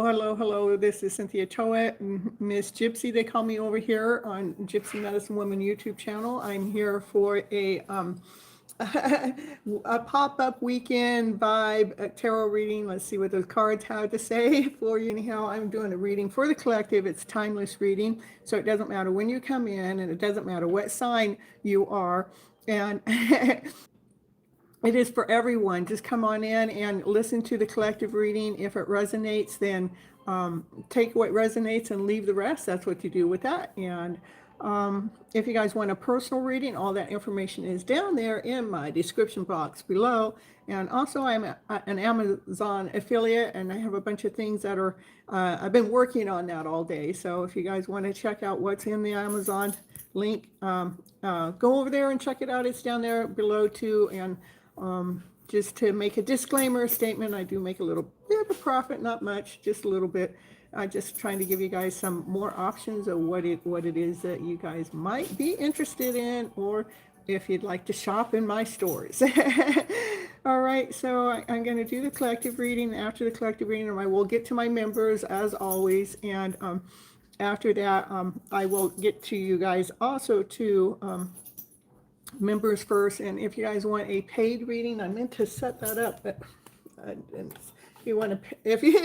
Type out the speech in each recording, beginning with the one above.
Hello, hello. This is Cynthia Toet, Miss Gypsy. They call me over here on Gypsy Medicine Woman YouTube channel. I'm here for a pop-up weekend vibe tarot reading. Let's see what those cards have to say for you. Anyhow, I'm doing a reading for the collective. It's timeless reading, so it doesn't matter when you come in, and it doesn't matter what sign you are, and it is for everyone. Just come on in and listen to the collective reading. If it resonates, then take what resonates and leave the rest. That's what you do with that. And if you guys want a personal reading, all that information is down there in my description box below. And also, I'm an Amazon affiliate, and I have a bunch of things that are, I've been working on that all day. So if you guys want to check out what's in the Amazon link, go over there and check it out. It's down there below too. And just to make a disclaimer statement, I do make a little bit of a profit, not much, just a little bit. I'm just trying to give you guys some more options of what it is that you guys might be interested in, or if you'd like to shop in my stores. All right, so I'm going to do the collective reading. After the collective reading, I will get to my members as always, and after that, I will get to you guys also to members first. And if you guys want a paid reading, I meant to set that up, but if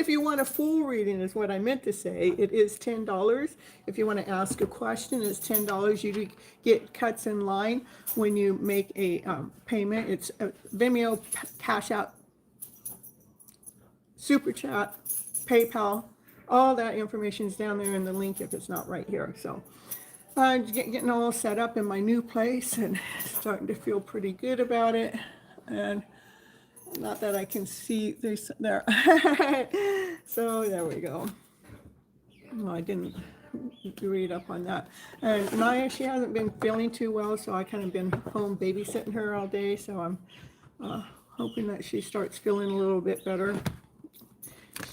you want a full reading is what I meant to say, it is $10. If you want to ask a question, it's $10. You do get cuts in line when you make a payment. It's Vimeo, Cash App, Super Chat, PayPal. All that information is down there in the link if it's not right here. So getting all set up in my new place and starting to feel pretty good about it. And not that I can see this there. So there we go. Oh, I didn't read up on that. And Maya, she hasn't been feeling too well, so I kind of been home babysitting her all day. So I'm hoping that she starts feeling a little bit better.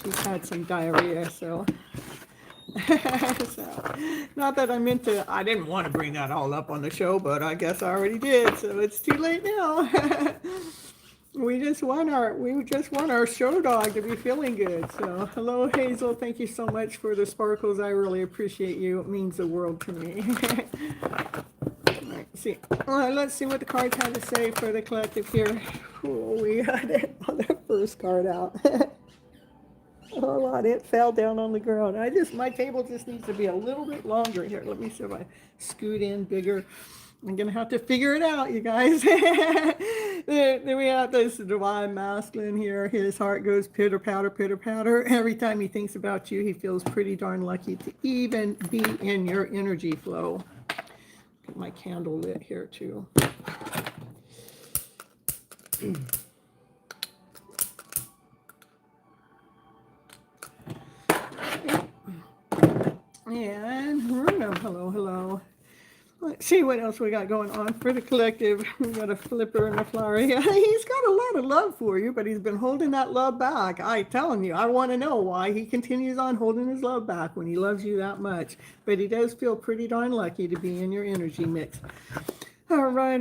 She's had some diarrhea, so. So, not that I didn't want to bring that all up on the show, but I guess I already did, so it's too late now. we just want our show dog to be feeling good. So hello Hazel, thank you so much for the sparkles. I really appreciate you. It means the world to me. Let's see what the cards have to say for the collective here. Oh, we got it on the first card out. Oh, it fell down on the ground. My table just needs to be a little bit longer here. Let me see if I scoot in bigger. I'm going to have to figure it out, you guys. Then we have this divine masculine here. His heart goes pitter patter, pitter patter. Every time he thinks about you, he feels pretty darn lucky to even be in your energy flow. Get my candle lit here too. And hello. Let's see what else we got going on for the collective. We got a flipper and a flower. Yeah, he's got a lot of love for you, but he's been holding that love back. I'm telling you, I want to know why he continues on holding his love back when he loves you that much. But he does feel pretty darn lucky to be in your energy mix. All right.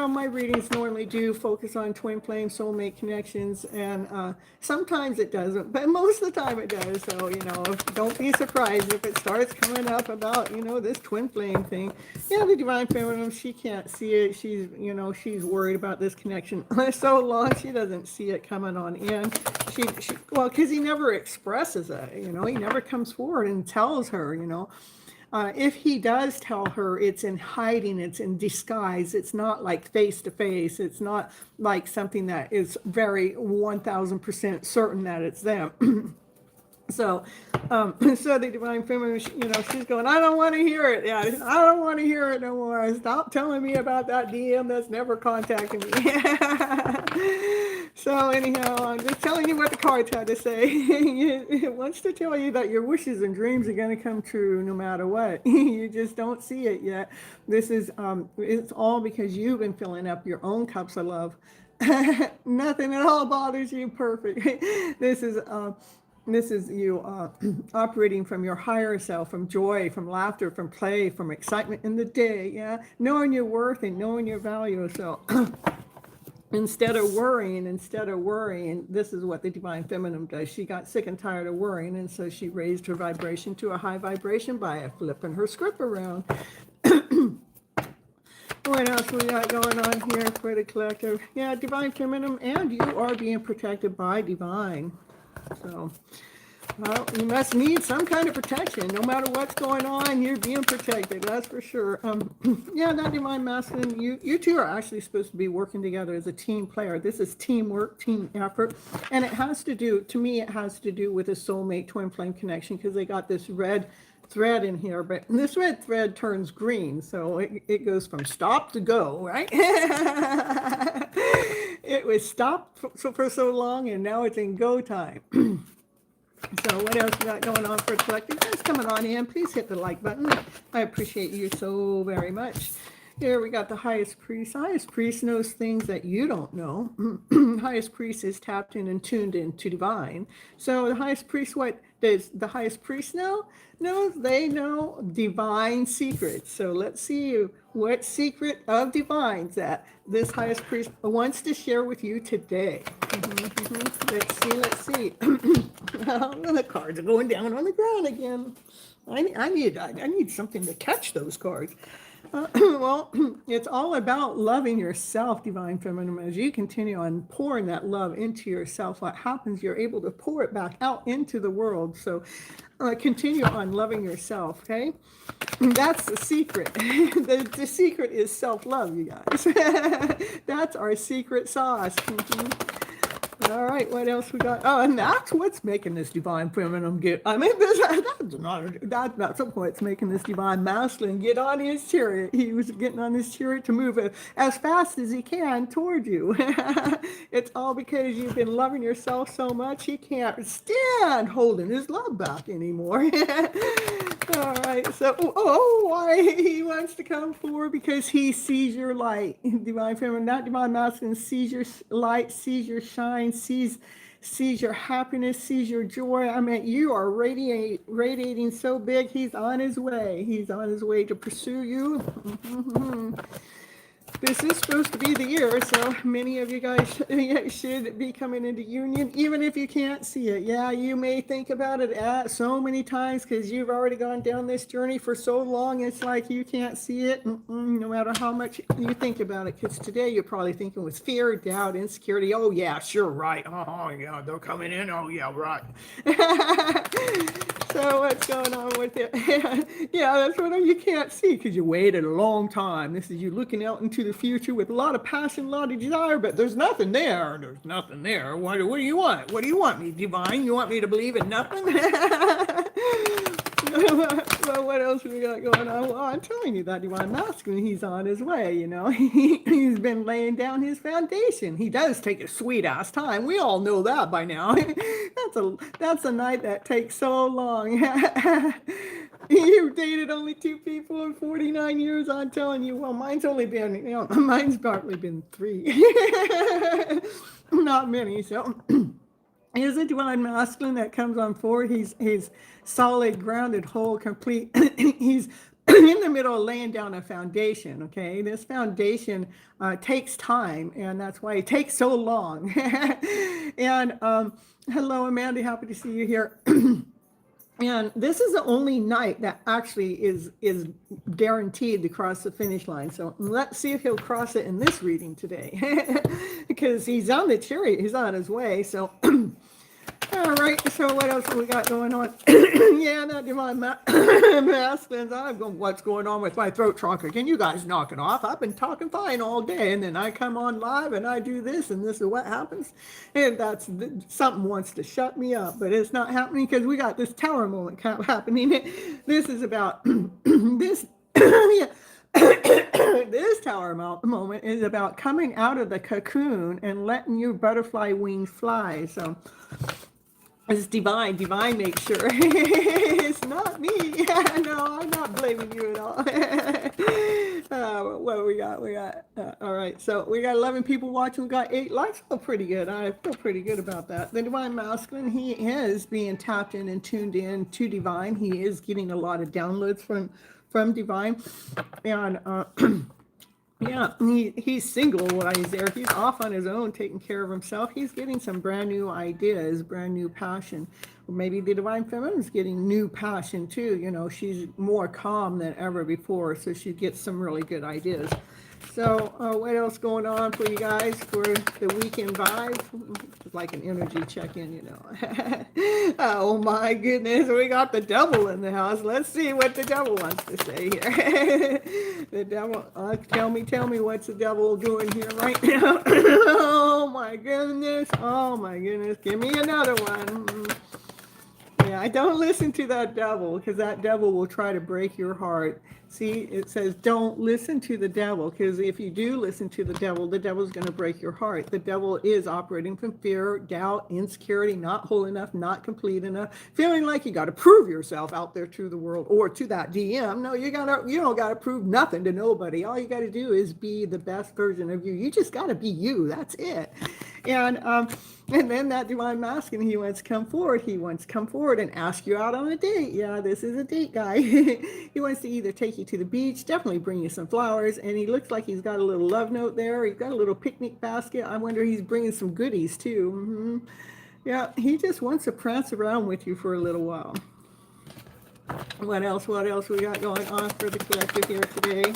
My readings normally do focus on twin flame soulmate connections, and sometimes it doesn't, but most of the time it does. So, don't be surprised if it starts coming up about, this twin flame thing. Yeah, the divine feminine, she can't see it. She's worried about this connection so long she doesn't see it coming on in. Because he never expresses it, he never comes forward and tells her, if he does tell her, it's in hiding, it's in disguise. It's not like face to face. It's not like something that is very 1000% certain that it's them. So the divine feminine, she's going, I don't want to hear it. Yeah, I don't want to hear it no more. Stop telling me about that DM that's never contacting me. So anyhow, I'm just telling you what the cards had to say. It wants to tell you that your wishes and dreams are going to come true no matter what. You just don't see it yet. This is, it's all because you've been filling up your own cups of love. Nothing at all bothers you. Perfect. This is you operating from your higher self, from joy, from laughter, from play, from excitement in the day. Yeah, knowing your worth and knowing your value. So instead of worrying, this is what the divine feminine does. She got sick and tired of worrying, and so she raised her vibration to a high vibration by flipping her script around. What else we got going on here for the collective? Yeah, divine feminine, and you are being protected by divine. So, well, you must need some kind of protection. No matter what's going on, you're being protected. That's for sure. Yeah, that divine masculine, you two are actually supposed to be working together as a team player. This is teamwork, team effort. And it has to do, to me, it has to do with a soulmate twin flame connection, because they got this red thread in here, but this red thread turns green, so it goes from stop to go, right? It was stopped for so long, and now it's in go time. So what else we got going on for collective? Guys coming on in, please hit the like button. I appreciate you so very much. Here we got the highest priest. Highest priest knows things that you don't know. Highest priest is tapped in and tuned in to divine. So the highest priest, what does the highest priest know? No, they know divine secrets. So let's see what secret of divines that this highest priest wants to share with you today. Let's see. Well, the cards are going down on the ground again. I need something to catch those cards. Well, it's all about loving yourself, divine feminine. As you continue on pouring that love into yourself, what happens, you're able to pour it back out into the world. So continue on loving yourself, okay? That's the secret. The secret is self-love, you guys. That's our secret sauce. All right, what else we got? Oh, and that's what's making this divine feminine get, I mean, that's not what's making this divine masculine get on his chariot. He was getting on his chariot to move as fast as he can toward you. It's all because you've been loving yourself so much, he can't stand holding his love back anymore. All right, so, why he wants to come forward? Because he sees your light. Divine feminine, not divine masculine, sees your light, sees your shine, sees your happiness, sees your joy. I mean, you are radiating so big. He's on his way. He's on his way to pursue you. This is supposed to be the year, so many of you guys should be coming into union, even if you can't see it. Yeah, you may think about it so many times because you've already gone down this journey for so long. It's like you can't see it, no matter how much you think about it. Because today you're probably thinking with fear, doubt, insecurity. Oh yeah, sure, right. Oh yeah, they're coming in. Oh yeah, right. So what's going on with it? Yeah, that's what you can't see because you waited a long time. This is you looking out into the future with a lot of passion, a lot of desire, but there's nothing there. There's nothing there. What do you want? What do you want me, divine? You want me to believe in nothing? Well, what else we got going on? Well, I'm telling you that divine masculine, he's on his way, you know. He's been laying down his foundation. He does take a sweet ass time. We all know that by now. That's a night that takes so long. You've dated only 2 people in 49 years. I'm telling you. Well, mine's only been, mine's probably been 3. Not many. So is a divine masculine that comes on forward. He's solid, grounded, whole, complete. He's in the middle of laying down a foundation. Okay, this foundation takes time, and that's why it takes so long. And hello, Amanda. Happy to see you here. And this is the only night that actually is guaranteed to cross the finish line. So let's see if he'll cross it in this reading today. Because he's on the chariot. He's on his way. So, all right. So what else have we got going on? Yeah, that divine masculines. I'm going, what's going on with my throat chakra? Can you guys knock it off? I've been talking fine all day. And then I come on live and I do this and this is what happens. And that's something wants to shut me up. But it's not happening because we got this tower moment happening. This is about this. This tower moment is about coming out of the cocoon and letting your butterfly wings fly. So it's divine. Divine makes sure. It's not me. No, I'm not blaming you at all. What we got? All right. So we got 11 people watching. We got 8 likes. I feel pretty good. I feel pretty good about that. The divine masculine, he is being tapped in and tuned in to divine. He is getting a lot of downloads from divine. And Yeah, he's single while he's there. He's off on his own, taking care of himself. He's getting some brand new ideas, brand new passion. Or maybe the Divine Feminine's getting new passion too. You know, she's more calm than ever before, so she gets some really good ideas. So, what else going on for you guys for the weekend vibe? It's like an energy check-in, you know. Oh my goodness, we got the devil in the house. Let's see what the devil wants to say here. The devil, tell me what's the devil doing here right now? Oh my goodness, give me another one. Yeah, I don't listen to that devil because that devil will try to break your heart. See, it says don't listen to the devil because if you do listen to the devil's going to break your heart. The devil is operating from fear, doubt, insecurity, not whole enough, not complete enough, feeling like you got to prove yourself out there to the world or to that DM. No, you don't got to prove nothing to nobody. All you got to do is be the best version of you. You just got to be you. That's it. And then that divine masculine, he wants to come forward. He wants to come forward and ask you out on a date. Yeah, this is a date guy. He wants to either take you to the beach, definitely bring you some flowers, and he looks like he's got a little love note there. He's got a little picnic basket. I wonder he's bringing some goodies too. Yeah, he just wants to prance around with you for a little while. What else we got going on for the collective here today?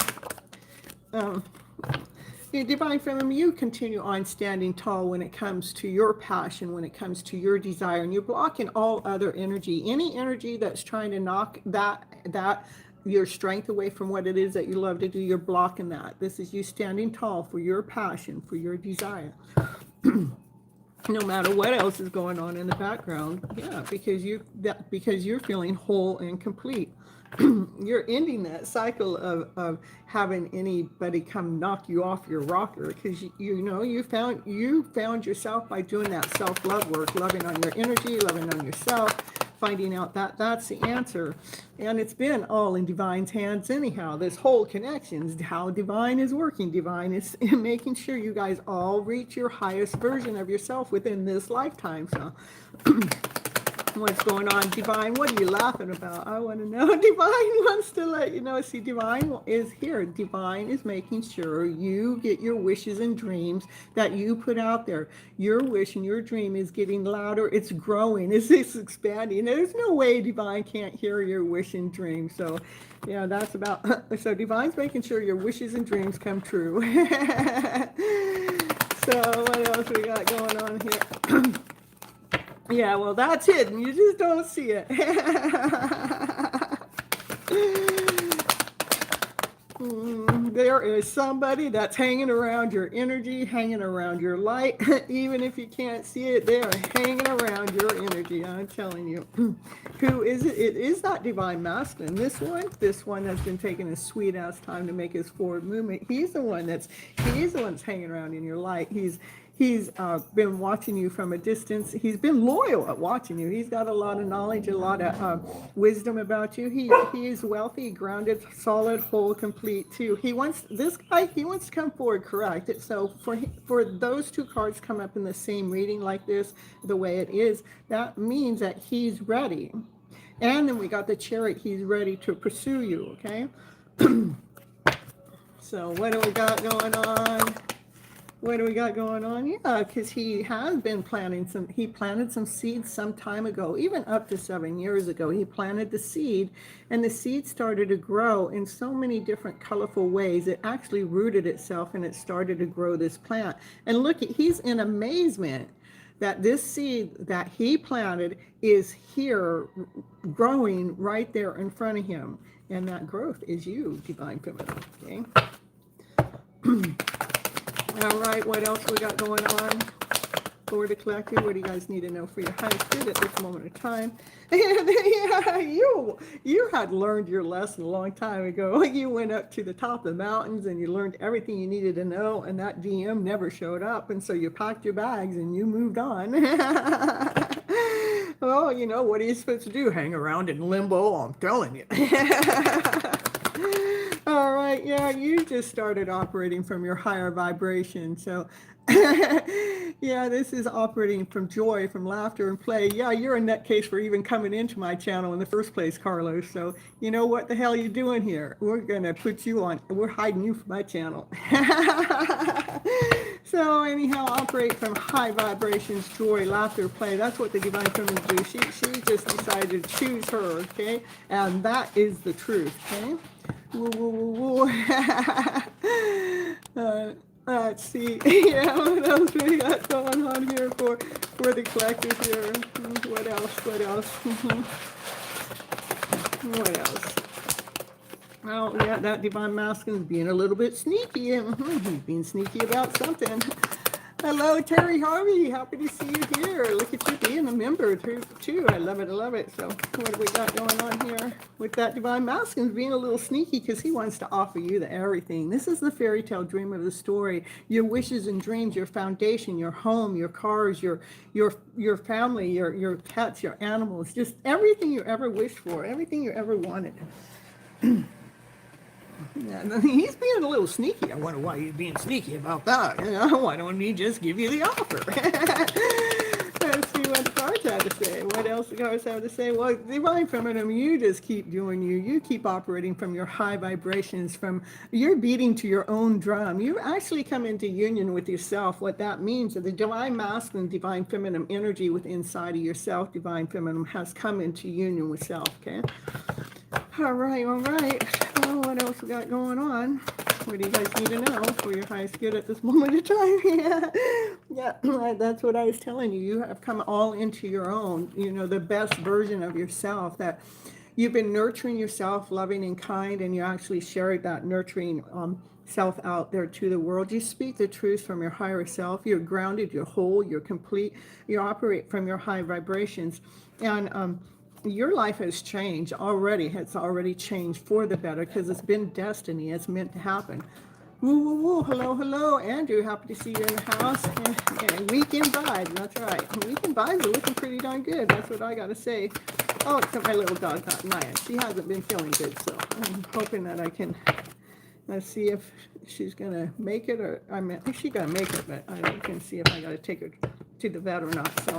Divine Feminine, you continue on standing tall when it comes to your passion, when it comes to your desire, and you're blocking all other energy. Any energy that's trying to knock that your strength away from what it is that you love to do, you're blocking that. This is you standing tall for your passion, for your desire. No matter what else is going on in the background. Yeah, because you're feeling whole and complete. You're ending that cycle of having anybody come knock you off your rocker because you found yourself by doing that self-love work, loving on your energy, loving on yourself, finding out that that's the answer. And it's been all in Divine's hands anyhow. This whole connection is how Divine is working. Divine is making sure you guys all reach your highest version of yourself within this lifetime. So what's going on, Divine? What are you laughing about? I want to know. Divine wants to let you know. See, Divine is here. Divine is making sure you get your wishes and dreams that you put out there. Your wish and your dream is getting louder. It's growing. It's expanding. There's no way Divine can't hear your wish and dream. So, yeah, that's about. So, Divine's making sure your wishes and dreams come true. So, what else we got going on here? Yeah, well, that's hidden. You just don't see it. There is somebody that's hanging around your energy, hanging around your light. Even if you can't see it, they are hanging around your energy. I'm telling you. Who is it? It is not Divine Masculine. This one has been taking a sweet ass time to make his forward movement. He's the one that's hanging around in your light. He's been watching you from a distance. He's been loyal at watching you. He's got a lot of knowledge, a lot of wisdom about you. He is wealthy, grounded, solid, whole, complete too. He wants to come forward, correct? So for those two cards come up in the same reading like this, the way it is, that means that he's ready. And then we got the Chariot. He's ready to pursue you. Okay. So what do we got going on? Yeah, because he has been he planted some seeds some time ago, even up to 7 years ago. He planted the seed, and the seed started to grow in so many different colorful ways. It actually rooted itself, and it started to grow this plant. And look, he's in amazement that this seed that he planted is here growing right there in front of him. And that growth is you, Divine Feminine, okay? All right, what else we got going on for the collective? What do you guys need to know for your highest good at this moment of time? Yeah, you had learned your lesson a long time ago. You went up to the top of the mountains and you learned everything you needed to know, and that DM never showed up, and so you packed your bags and you moved on. Well, what are you supposed to do? Hang around in limbo? I'm telling you. All right, yeah, you just started operating from your higher vibration. So, yeah, this is operating from joy, from laughter and play. Yeah, you're a nutcase for even coming into my channel in the first place, Carlos. So, you know what the hell you doing here? We're going to put you on, we're hiding you from my channel. So anyhow, operate from high vibrations, joy, laughter, play. That's what the divine feminine do. She just decided to choose her, okay? And that is the truth, okay? Woo, woo, woo, woo. Let's see. Yeah, what else we got going on here for the collective here? What else? What else? What else? Oh, yeah, that divine masculine is being a little bit sneaky. He's being sneaky about something. Hello, Terry Harvey. Happy to see you here. Look at you being a member too. I love it. I love it. So what do we got going on here with that divine masculine being a little sneaky because he wants to offer you the everything. This is the fairy tale dream of the story. Your wishes and dreams, your foundation, your home, your cars, your family, your pets, your animals, just everything you ever wished for, everything you ever wanted. Yeah, he's being a little sneaky. I wonder why he's being sneaky about that. You know, why don't he just give you the offer? Let's see what the cards have to say. What else the cards have to say? Well, divine feminine, you just keep doing you. You keep operating from your high vibrations, from you're beating to your own drum. You actually come into union with yourself. What that means is the divine masculine, divine feminine energy within inside of yourself, divine feminine, has come into union with self, okay? All right, all right. Well, what else we got going on? What do you guys need to know for your highest good at this moment of time? Yeah, that's what I was telling you. You have come all into your own, the best version of yourself, that you've been nurturing yourself, loving and kind, and you actually shared that nurturing self out there to the world. You speak the truth from your higher self. You're grounded, you're whole, you're complete. You operate from your high vibrations. And your life has changed already. It's already changed for the better because it's been destiny. It's meant to happen. Woo, woo, woo. Hello, hello. Andrew, happy to see you in the house. And weekend vibes. That's right. Weekend vibes are looking pretty darn good. That's what I got to say. Oh, except my little dog, not Maya. She hasn't been feeling good, so I'm hoping that I can see if she's going to make it, or I mean, she's going to make it, but I can see if I got to take her to the vet or not, so.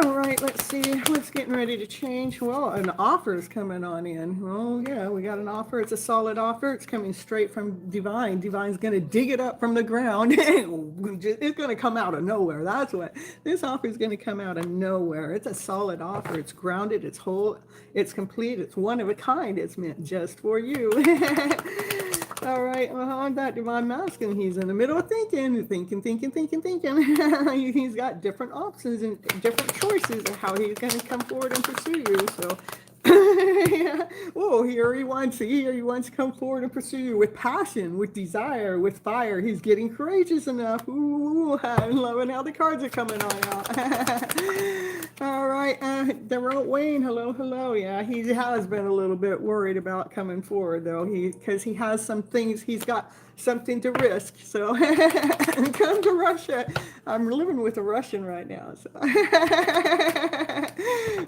All right, let's see what's getting ready to change. Well, an offer is coming on in. Oh, yeah, we got an offer. It's a solid offer. It's coming straight from Divine. Divine's going to dig it up from the ground. It's going to come out of nowhere. That's what. This offer is going to come out of nowhere. It's a solid offer. It's grounded. It's whole. It's complete. It's one of a kind. It's meant just for you. All right, well, on that divine masculine, he's in the middle of thinking. He's got different options and different choices of how he's going to come forward and pursue you. So, yeah. Oh, here he wants to come forward and pursue you with passion, with desire, with fire. He's getting courageous enough. Ooh, I'm loving how the cards are coming on out. All right, Wayne, hello, hello. Yeah, he has been a little bit worried about coming forward, though, because he has some things, he's got something to risk. So come to Russia. I'm living with a Russian right now, so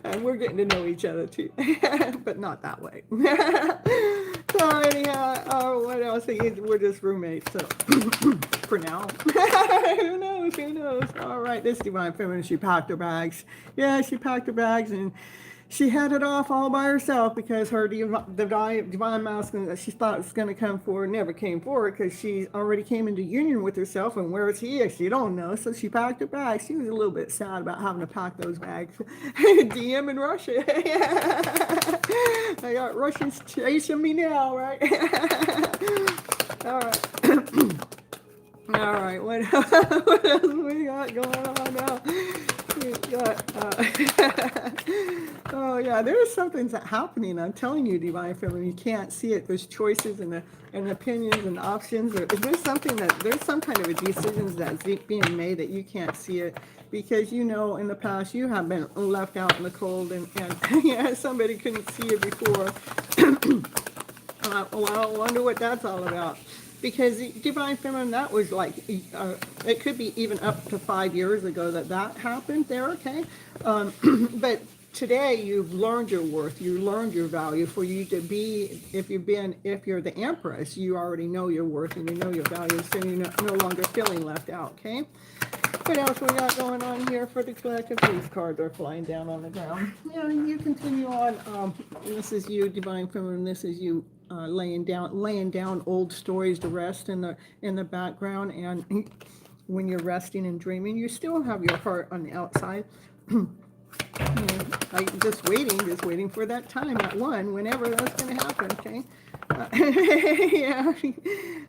and we're getting to know each other too, but not that way. So anyhow, what else? We're just roommates, so for now. Who knows? Who knows? All right, this divine feminine, she packed her bags. Yeah, she packed her bags and she headed off all by herself because her divine masculine that she thought was going to come forward never came forward because she already came into union with herself. And where is he? She don't know. So she packed her bags. She was a little bit sad about having to pack those bags. DM in Russia. I got Russians chasing me now, right? All right. All right. What else we got going on now? Oh yeah, there's something that's happening. I'm telling you, divine feminine, you can't see it. There's choices and opinions and options. There's some kind of a decisions that's being made that you can't see it because in the past you have been left out in the cold and yeah, somebody couldn't see you before. Well, I wonder what that's all about. Because divine feminine, that was like, it could be even up to 5 years ago that happened there, okay? But today you've learned your worth, you learned your value. For you to be, if you're the Empress, you already know your worth and you know your value, so you're no longer feeling left out. Okay, what else we got going on here for the collective? These cards are flying down on the ground. Yeah, you continue on. This is you, Divine Feminine. This is you laying down old stories to rest in the background. And when you're resting and dreaming, you still have your heart on the outside. Just waiting for that time at one, whenever that's going to happen. Okay.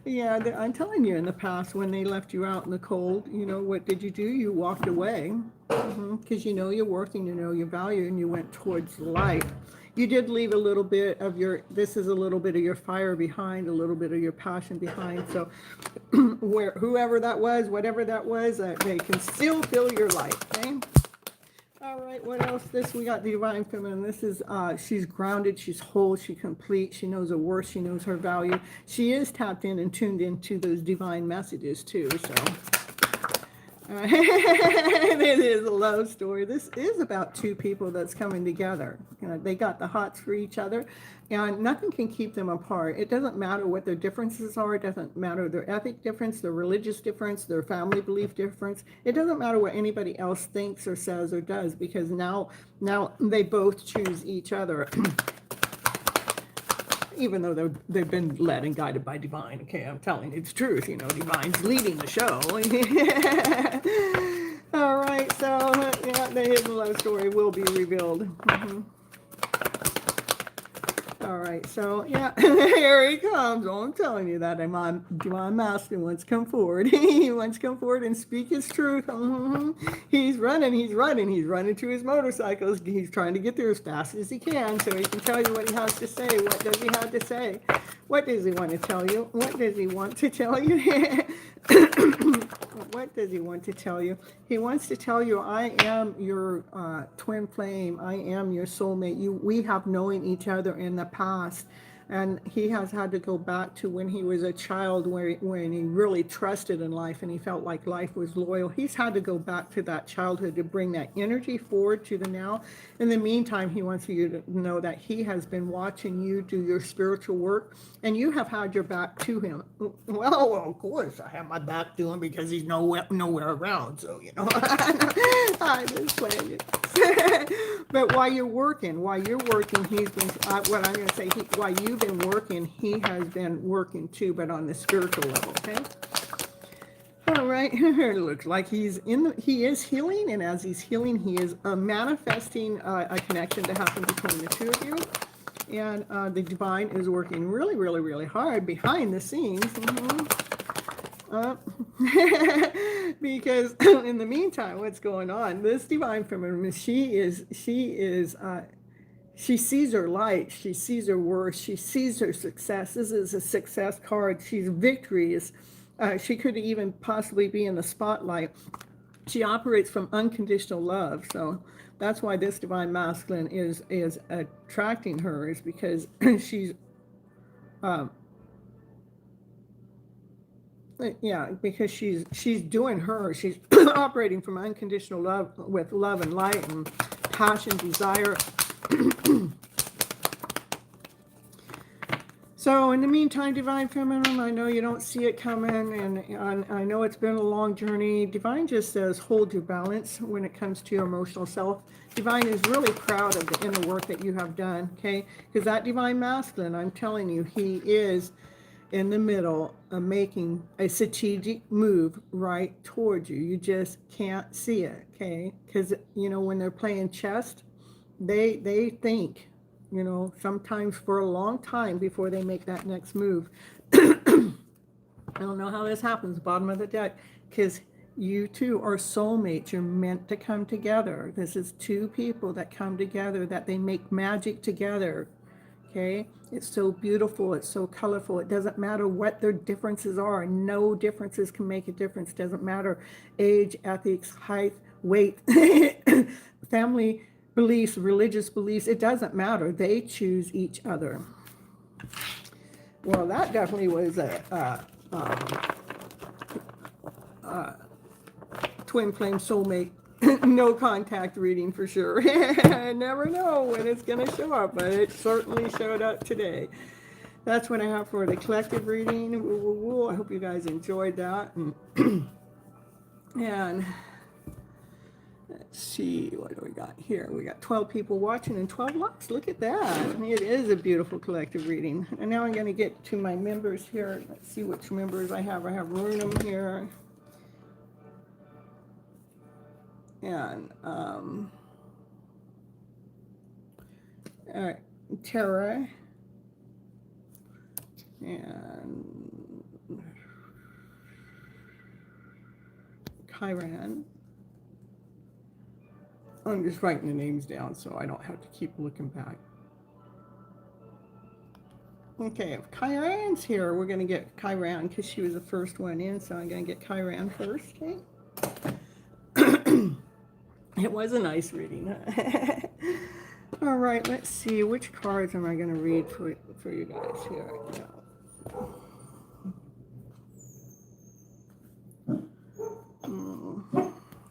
Yeah. I'm telling you, in the past, when they left you out in the cold, what did you do? You walked away, because you know your worth and you know your value, and you went towards the light. You did leave a little bit of this is a little bit of your fire behind, a little bit of your passion behind. So whoever that was, whatever that was, they can still feel your light. Okay. All right, what else? We got the Divine Feminine. This is, she's grounded, she's whole, she's complete, she knows her worth, she knows her value. She is tapped in and tuned into those divine messages too, so. It is a love story. This is about two people that's coming together. They got the hots for each other, and nothing can keep them apart. It doesn't matter what their differences are. It doesn't matter their ethnic difference, their religious difference, their family belief difference. It doesn't matter what anybody else thinks or says or does, because now they both choose each other. Even though they've been led and guided by Divine. Okay, I'm telling you the truth. Divine's leading the show. All right, so the hidden love story will be revealed. All right, so here he comes. Oh, I'm telling you that Divine Masculine wants to come forward. He wants to come forward and speak his truth. He's running to his motorcycles. He's trying to get there as fast as he can so he can tell you what he has to say. What does he have to say? What does he want to tell you? What does he want to tell you? What does he want to tell you? He wants to tell you, I am your twin flame. I am your soulmate. We have known each other in the past. And he has had to go back to when he was a child, when he really trusted in life and he felt like life was loyal. He's had to go back to that childhood to bring that energy forward to the now. In the meantime, he wants you to know that he has been watching you do your spiritual work, and you have had your back to him. Well, of course, I have my back to him because he's nowhere around. So, I'm just playing it. But while you're working, he's been, what I'm going to say, while you've been working, he has been working too, but on the spiritual level, okay? All right, it looks like he is healing, and as he's healing, he is manifesting a connection to happen between the two of you. And the Divine is working really, really, really hard behind the scenes. Because in the meantime, what's going on? This Divine Feminine, she sees her light, she sees her worth, she sees her success. This is a success card. She's victorious. She could even possibly be in the spotlight. She operates from unconditional love. So that's why this Divine Masculine is attracting her, is because she's because she's doing her. She's operating from unconditional love, with love and light and passion, desire. So in the meantime, Divine Feminine, I know you don't see it coming, and I know it's been a long journey. Divine just says hold your balance when it comes to your emotional self. Divine is really proud of the inner work that you have done, okay? Because that Divine Masculine, I'm telling you, he is in the middle of making a strategic move right towards you. You just can't see it, okay? Because, when they're playing chess, they think, sometimes for a long time before they make that next move. I don't know how this happens, bottom of the deck, because you two are soulmates. You're meant to come together. This is two people that come together, that they make magic together. Okay, it's so beautiful, it's so colorful. It doesn't matter what their differences are. No differences can make a difference. It doesn't matter age, ethics, height, weight, family beliefs, religious beliefs. It doesn't matter. They choose each other. Well, that definitely was a twin flame soulmate no contact reading for sure. I never know when it's going to show up, but it certainly showed up today. That's what I have for the collective reading. Woo, woo, woo. I hope you guys enjoyed that. And let's see, what do we got here? We got 12 people watching and 12 likes. Look at that. It is a beautiful collective reading. And now I'm going to get to my members here. Let's see which members I have. I have Runum here. And Tara. And Kyran. I'm just writing the names down so I don't have to keep looking back. Okay, if Kyran's here, we're going to get Kyran because she was the first one in, so I'm going to get Kyran first, okay? It was a nice reading. All right, let's see. Which cards am I going to read for you guys here?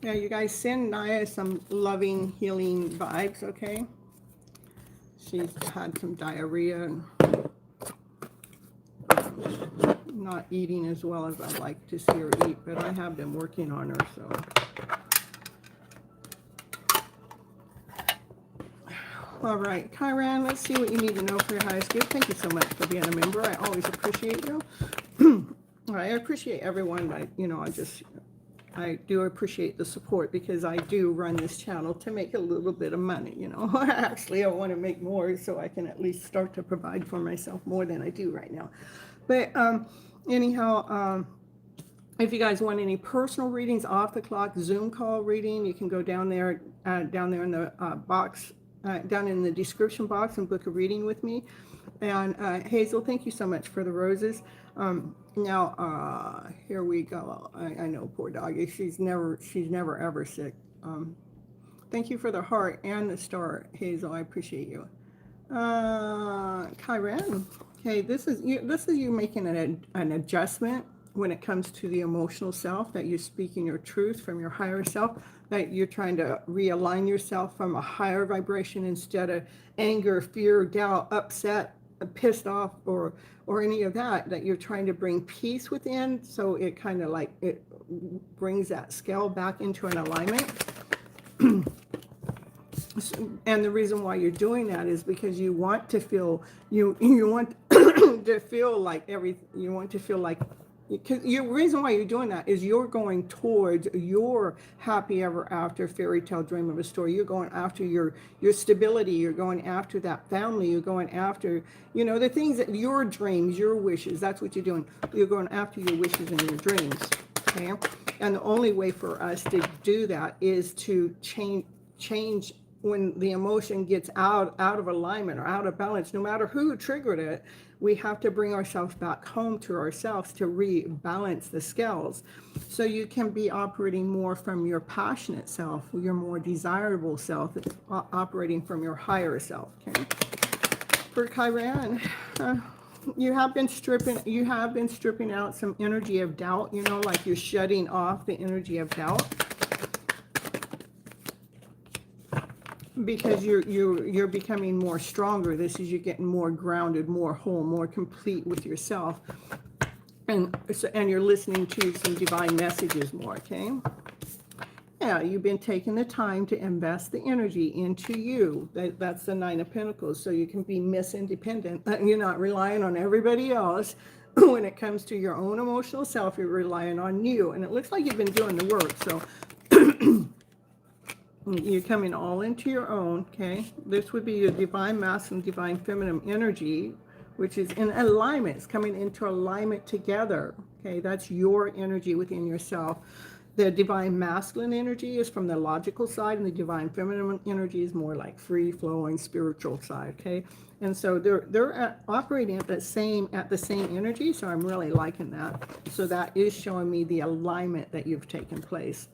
Yeah, you guys send Naya some loving, healing vibes, okay? She's had some diarrhea and not eating as well as I'd like to see her eat, but I have been working on her, so. All right, Kyran, let's see what you need to know for your highest gift. Thank you so much for being a member. I always appreciate you. I appreciate everyone, but, you know, I do appreciate the support because I do run this channel to make a little bit of money, you know. Actually, I want to make more so I can at least start to provide for myself more than I do right now. But anyhow, if you guys want any personal readings, off the clock, Zoom call reading, you can go down there in the box, down in the description box and book a reading with me. And Hazel, thank you so much for the roses. Now, here we go. I know, poor doggy. She's never ever sick. Thank you for the heart and the star, Hazel. I appreciate you. Kyran. Okay, this is you making an adjustment when it comes to the emotional self, that you're speaking your truth from your higher self, that you're trying to realign yourself from a higher vibration instead of anger, fear, doubt, upset, pissed off, or any of that, that you're trying to bring peace within, so it kind of like it brings that scale back into an alignment. And the reason why you're doing that is because you want to feel you want to feel like because your reason why you're doing that is you're going towards your happy ever after fairy tale dream of a story. You're going after your stability. You're going after that family. You're going after, you know, the things that your dreams, your wishes. That's what you're doing. You're going after your wishes and your dreams. Okay, and the only way for us to do that is to change when the emotion gets out of alignment or out of balance. No matter who triggered it, we have to bring ourselves back home to ourselves to rebalance the scales, so you can be operating more from your passionate self, your more desirable self, operating from your higher self. Okay, for Kyran, you have been stripping out some energy of doubt, you know, like you're shutting off the energy of doubt, because you're becoming more stronger. This is you getting more grounded, more whole, more complete with yourself, and you're listening to some divine messages more. Okay, yeah, you've been taking the time to invest the energy into you. That's the Nine of Pentacles, so you can be Miss Independent. You're not relying on everybody else. When it comes to your own emotional self, you're relying on you, and it looks like you've been doing the work. So you're coming all into your own. Okay, this would be your divine masculine, divine feminine energy, which is in alignment. It's coming into alignment together. Okay, that's your energy within yourself. The divine masculine energy is from the logical side, and the divine feminine energy is more like free flowing spiritual side. Okay, and so they're operating at the same energy. So I'm really liking that. So that is showing me the alignment that you've taken place.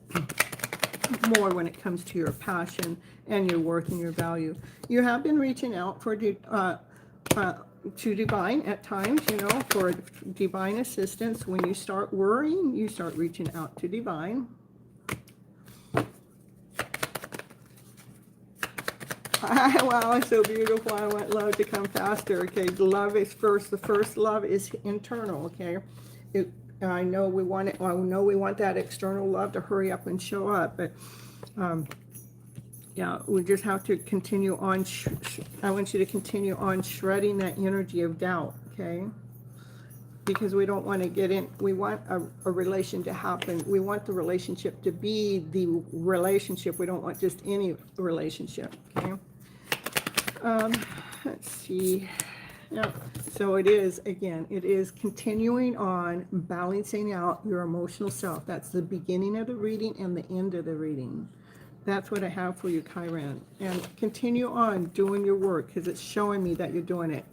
More when it comes to your passion and your worth and your value. You have been reaching out for to divine at times, you know, for divine assistance. When you start worrying, you start reaching out to divine. Wow, it's so beautiful. I want love to come faster. Okay, love is first. The first love is internal. Okay, it, I know we want it. I know we want that external love to hurry up and show up, but yeah, we just have to continue on. I want you to continue on shredding that energy of doubt. Okay, because we don't want to get in. We want a relation to happen. We want the relationship to be the relationship. We don't want just any relationship. Okay. Let's see. Yeah. So it is, again, it is continuing on balancing out your emotional self. That's the beginning of the reading and the end of the reading. That's what I have for you, Chiron. And continue on doing your work because it's showing me that you're doing it.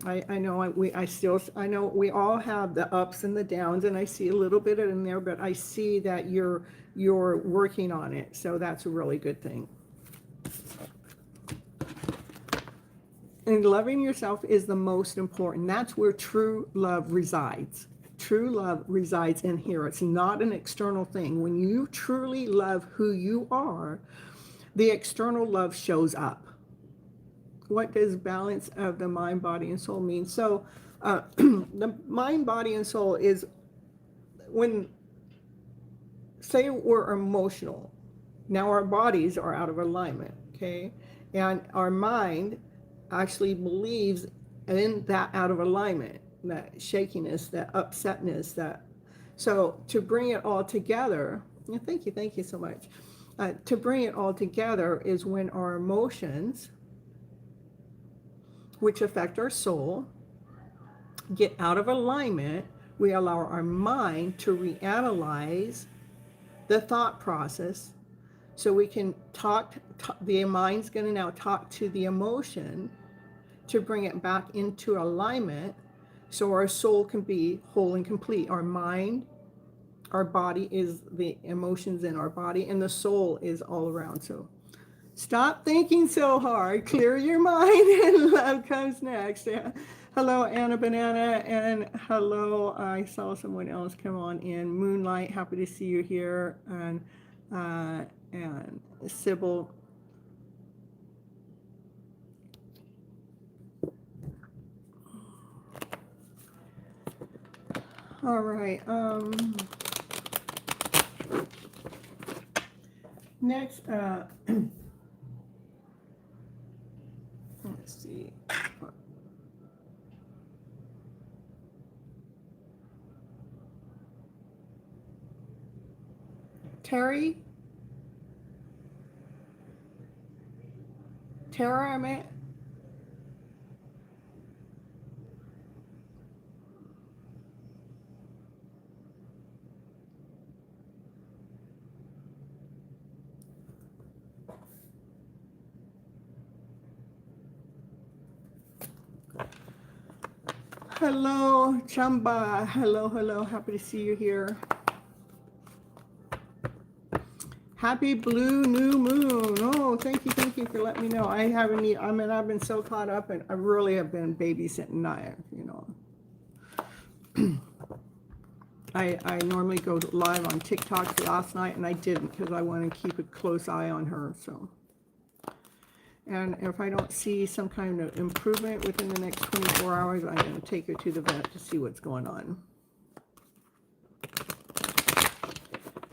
I know I know we all have the ups and the downs, and I see a little bit in there, but I see that you're working on it. So that's a really good thing. And loving yourself is the most important. That's where true love resides. True love resides in here. It's not an external thing. When you truly love who you are, the external love shows up. What does balance of the mind, body, and soul mean? So the mind, body, and soul is when, say we're emotional. Now our bodies are out of alignment, okay? And our mind actually believes in that out of alignment, that shakiness, that upsetness, that. So to bring it all together, thank you so much. To bring it all together is when our emotions, which affect our soul, get out of alignment. We allow our mind to reanalyze the thought process, so we can the mind's going to now talk to the emotion to bring it back into alignment, so our soul can be whole and complete. Our mind, our body is the emotions in our body, and the soul is all around. So stop thinking so hard, clear your mind, and love comes next. Yeah. Hello, Anna Banana, and hello, I saw someone else come on in. Moonlight, happy to see you here, and Sybil. All right, next, let's see. Tara, I mean. Hello, Chamba. Hello. Happy to see you here. Happy blue new moon. Oh, thank you for letting me know. I've been so caught up, and I really have been babysitting Naya, I normally go live on TikTok last night, and I didn't because I want to keep a close eye on her. So, and if I don't see some kind of improvement within the next 24 hours, I'm going to take her to the vet to see what's going on.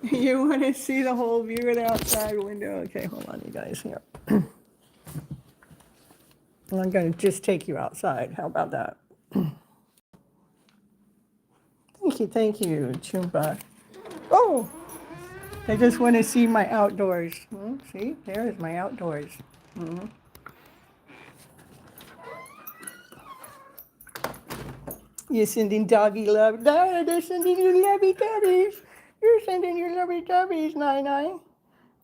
You want to see the whole view of the outside window? Okay, hold on, you guys. Here. I'm going to just take you outside. How about that? Thank you, Chumba. Oh, I just want to see my outdoors. See, there's my outdoors. You're sending doggy love. No, they're sending you lovey dubbies. You're sending your lovey dubbies, Nine.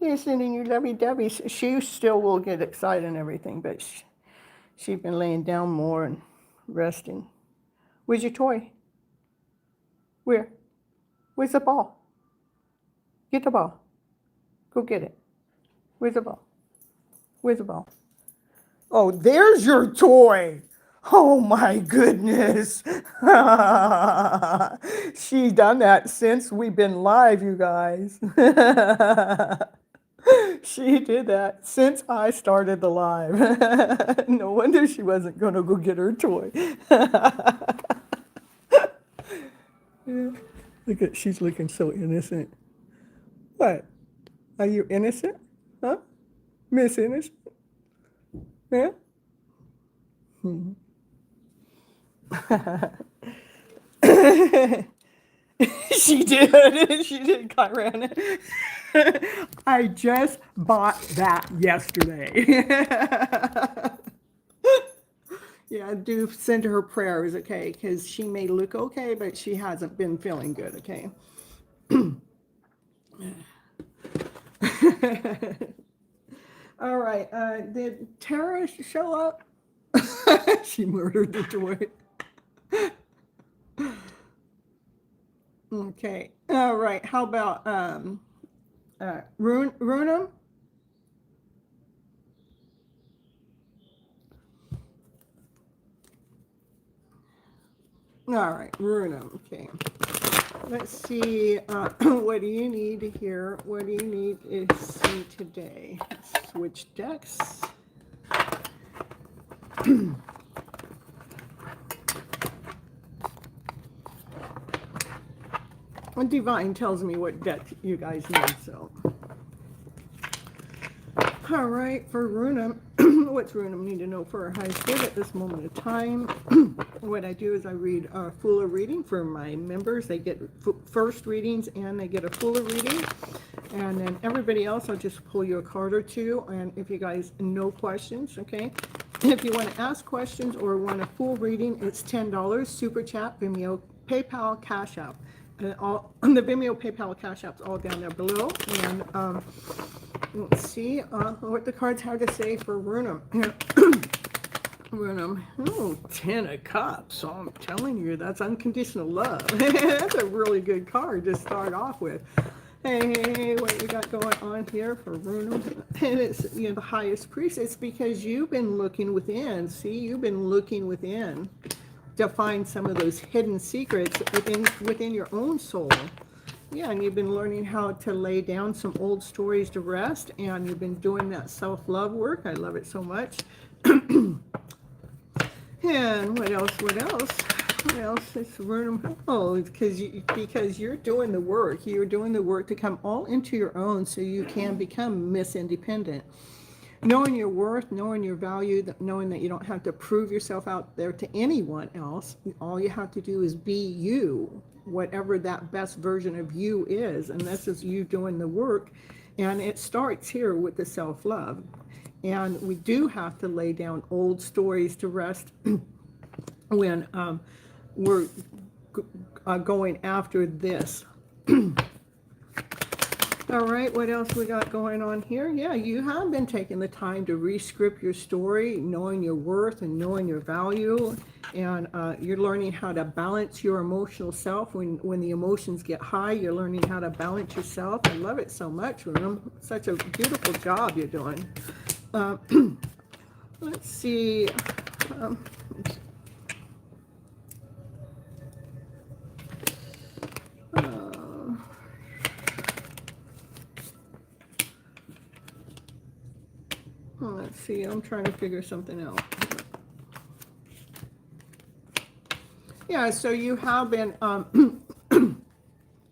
You're sending your lovey dubbies. She still will get excited and everything, but she's been laying down more and resting. Where's your toy? Where? Where's the ball? Get the ball. Go get it. Where's the ball? Where's the ball? Oh, there's your toy. Oh my goodness. She's done that since we've been live, you guys. She did that since I started the live. No wonder she wasn't going to go get her toy. Yeah. Look at, she's looking so innocent. What? Are you innocent? Huh? Miss Innocent? Yeah? She did. She did, Kyran. I just bought that yesterday. Yeah, do send her prayers, okay? Because she may look okay, but she hasn't been feeling good, okay? All right. Did Tara show up? She murdered the toy. Okay. All right. How about Runum? All right, Runum. Okay. Let's see. What do you need here? What do you need to see today? Switch decks. And Divine tells me what deck you guys need, so. All right, for Runum, what's Runum need to know for her highest good at this moment of time? What I do is I read a fuller reading for my members. They get first readings and they get a fuller reading. And then everybody else, I'll just pull you a card or two. And if you guys know questions, okay? If you want to ask questions or want a full reading, it's $10. Super Chat, Vimeo, PayPal, Cash App. And all the Vimeo, PayPal, Cash App's all down there below. And let's see what the cards have to say for Runum. Runum, oh, 10 of Cups. So I'm telling you, that's unconditional love. That's a really good card to start off with. Hey, what you got going on here for Runum? And it's, you know, the highest priest. It's because you've been looking within. See, you've been looking within to find some of those hidden secrets within your own soul. Yeah, and you've been learning how to lay down some old stories to rest, and you've been doing that self-love work. I love it so much. And what else? What else? What else? It's Runum. Oh, because you're doing the work. You're doing the work to come all into your own, so you can become Miss Independent. Knowing your worth, knowing your value, knowing that you don't have to prove yourself out there to anyone else. All you have to do is be you, whatever that best version of you is. And this is you doing the work. And it starts here with the self-love. And we do have to lay down old stories to rest when we're going after this. All right, what else we got going on here? Yeah, you have been taking the time to re-script your story, knowing your worth and knowing your value. And you're learning how to balance your emotional self. When the emotions get high, you're learning how to balance yourself. I love it so much, Runum. Such a beautiful job you're doing. Let's see. Let's see, I'm trying to figure something out. Yeah, so you have been,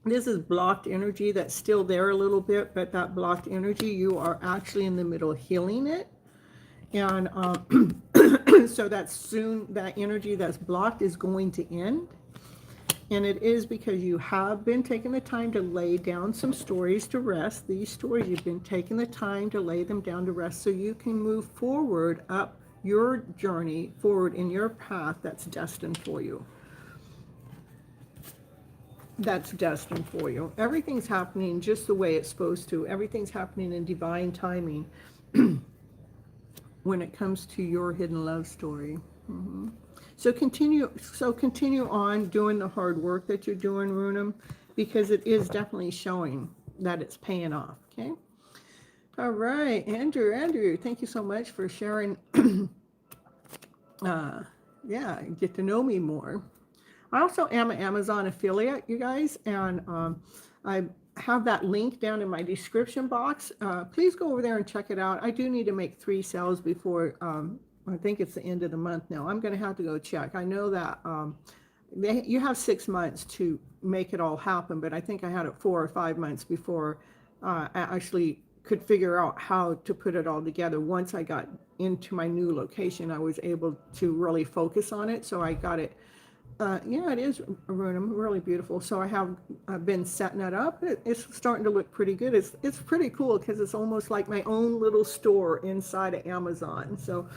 this is blocked energy that's still there a little bit, but that blocked energy, you are actually in the middle healing it. And so that soon, that energy that's blocked is going to end. And it is because you have been taking the time to lay down some stories to rest. These stories, you've been taking the time to lay them down to rest so you can move forward up your journey, forward in your path that's destined for you. That's destined for you. Everything's happening just the way it's supposed to. Everything's happening in divine timing when it comes to your hidden love story. Mm-hmm. So continue on doing the hard work that you're doing, Runum, because it is definitely showing that it's paying off. Okay. All right, Andrew, thank you so much for sharing. Yeah, get to know me more. I also am an Amazon affiliate, you guys, and have that link down in my description box. Please go over there and check it out. I do need to make 3 sales before, I think it's the end of the month now. I'm going to have to go check. I know that you have 6 months to make it all happen, but I think I had it 4 or 5 months before I actually could figure out how to put it all together. Once I got into my new location, I was able to really focus on it. So I got it. Yeah, it is really beautiful. So I've been setting it up. It's starting to look pretty good. It's pretty cool because it's almost like my own little store inside of Amazon. So,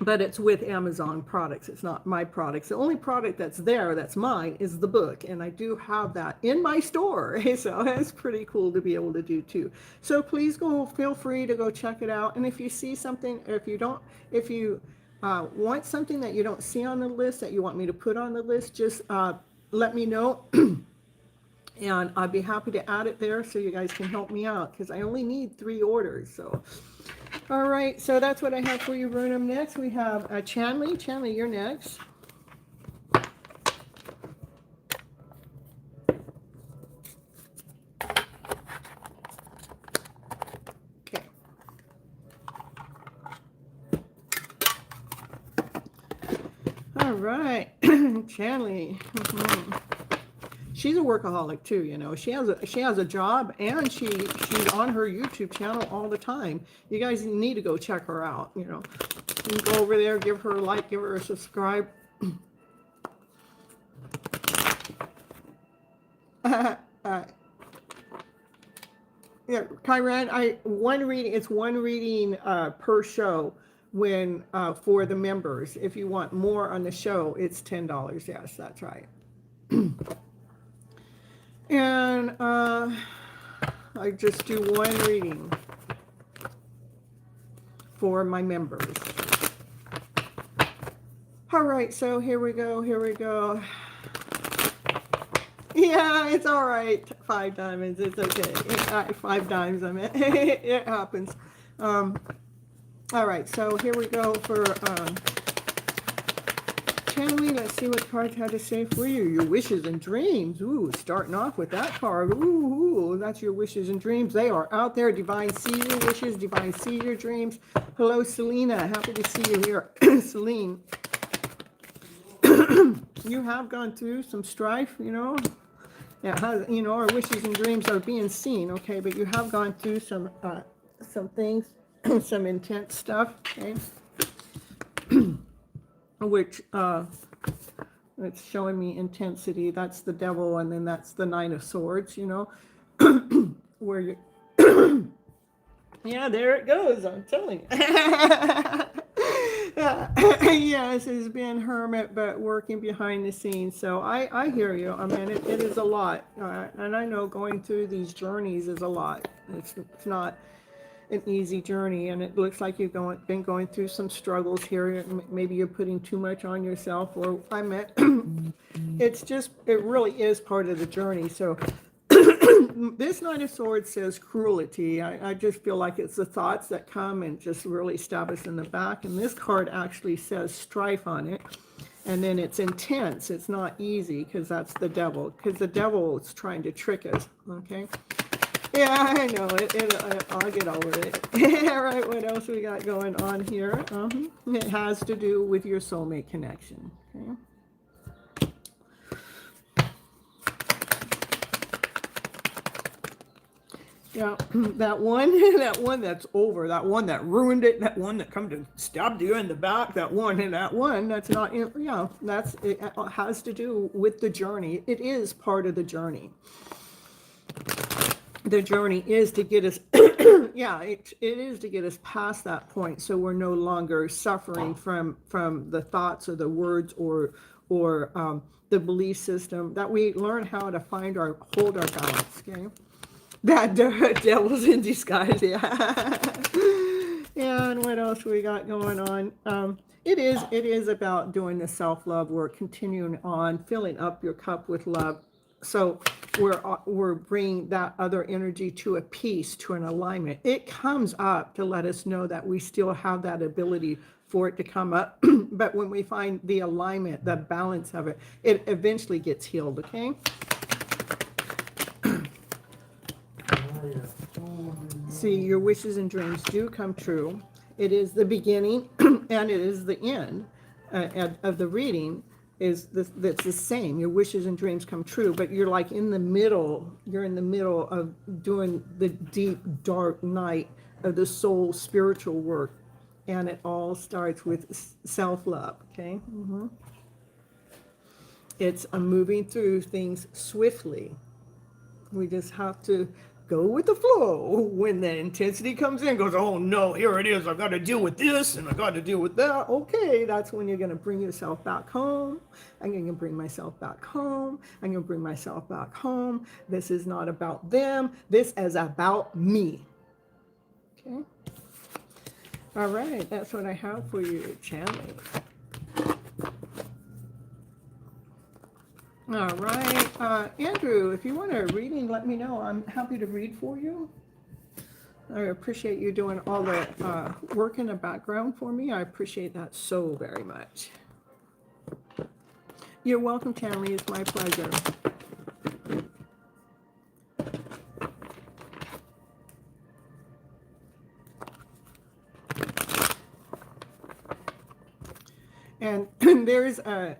but it's with Amazon products. It's not my products. The only product that's there that's mine is the book, and I do have that in my store. So it's pretty cool to be able to do too. So please feel free to go check it out. And if you see something, if you want something that you don't see on the list that you want me to put on the list, just let me know. And I'd be happy to add it there so you guys can help me out, because I only need 3 orders. So, all right, so that's what I have for you, Burnham. Next, we have Chanley. Chanley, you're next. Okay. All right, Chanley. She's a workaholic too, you know. She has a job, and she's on her YouTube channel all the time. You guys need to go check her out, you know. You can go over there, give her a like, give her a subscribe. Yeah, Kyran, it's one reading per show when for the members. If you want more on the show, it's $10. Yes, that's right. And I just do 1 reading for my members. All right, so here we go. Yeah, it's all right. 5 diamonds, it's okay. 5 dimes, I mean, it happens. All right, so here we go for Chanley. Let's see what cards had to say for you. Your wishes and dreams. Ooh, starting off with that card. Ooh, that's your wishes and dreams. They are out there. Divine, see your wishes. Divine, see your dreams. Hello, Selena. Happy to see you here. Celine, you have gone through some strife, you know. Yeah, you know, our wishes and dreams are being seen, okay, but you have gone through some things, some intense stuff, okay, which it's showing me intensity. That's the devil, and then that's the 9 of Swords, you know, where you yeah, there it goes, I'm telling you. Yes, it's been hermit, but working behind the scenes. So I hear you. I mean, it is a lot. And I know going through these journeys is a lot. It's not an easy journey. And it looks like you've been going through some struggles here. Maybe you're putting too much on yourself. Or I meant, it really is part of the journey. So this 9 of Swords says cruelty. I just feel like it's the thoughts that come and just really stab us in the back. And this card actually says strife on it. And then it's intense. It's not easy, because that's the devil. Because the devil is trying to trick us. Okay. Yeah, I know it. I'll get over it. All right, what else we got going on here? It has to do with your soulmate connection. Okay. Yeah, that one that's over, that one that ruined it, that one that come to stab you in the back, that one that's not, it has to do with the journey. It is part of the journey. The journey is to get us, yeah, it is to get us past that point, so we're no longer suffering from the thoughts or the words or the belief system, that we learn how to hold our balance, okay? That devil's in disguise, yeah. And what else we got going on? It is about doing the self-love work, continuing on, filling up your cup with love. So we're bringing that other energy to a peace, to an alignment. It comes up to let us know that we still have that ability for it to come up. But when we find the alignment, the balance of it, it eventually gets healed, okay? See, your wishes and dreams do come true. It is the beginning and it is the end of the reading. That's the same. Your wishes and dreams come true, but you're like in the middle. You're in the middle of doing the deep, dark night of the soul spiritual work, and it all starts with self-love. Okay. It's a moving through things swiftly. We just have to go with the flow. When the intensity comes in, goes, oh no, here it is. I've got to deal with this and I've got to deal with that. Okay, that's when you're going to bring yourself back home. I'm going to bring myself back home. I'm going to bring myself back home. This is not about them. This is about me. Okay. All right, that's what I have for you, channeling. All right, Andrew, if you want a reading, let me know. I'm happy to read for you. I appreciate you doing all the work in the background for me. I appreciate that so very much. You're welcome, Tammy. It's my pleasure. And there's a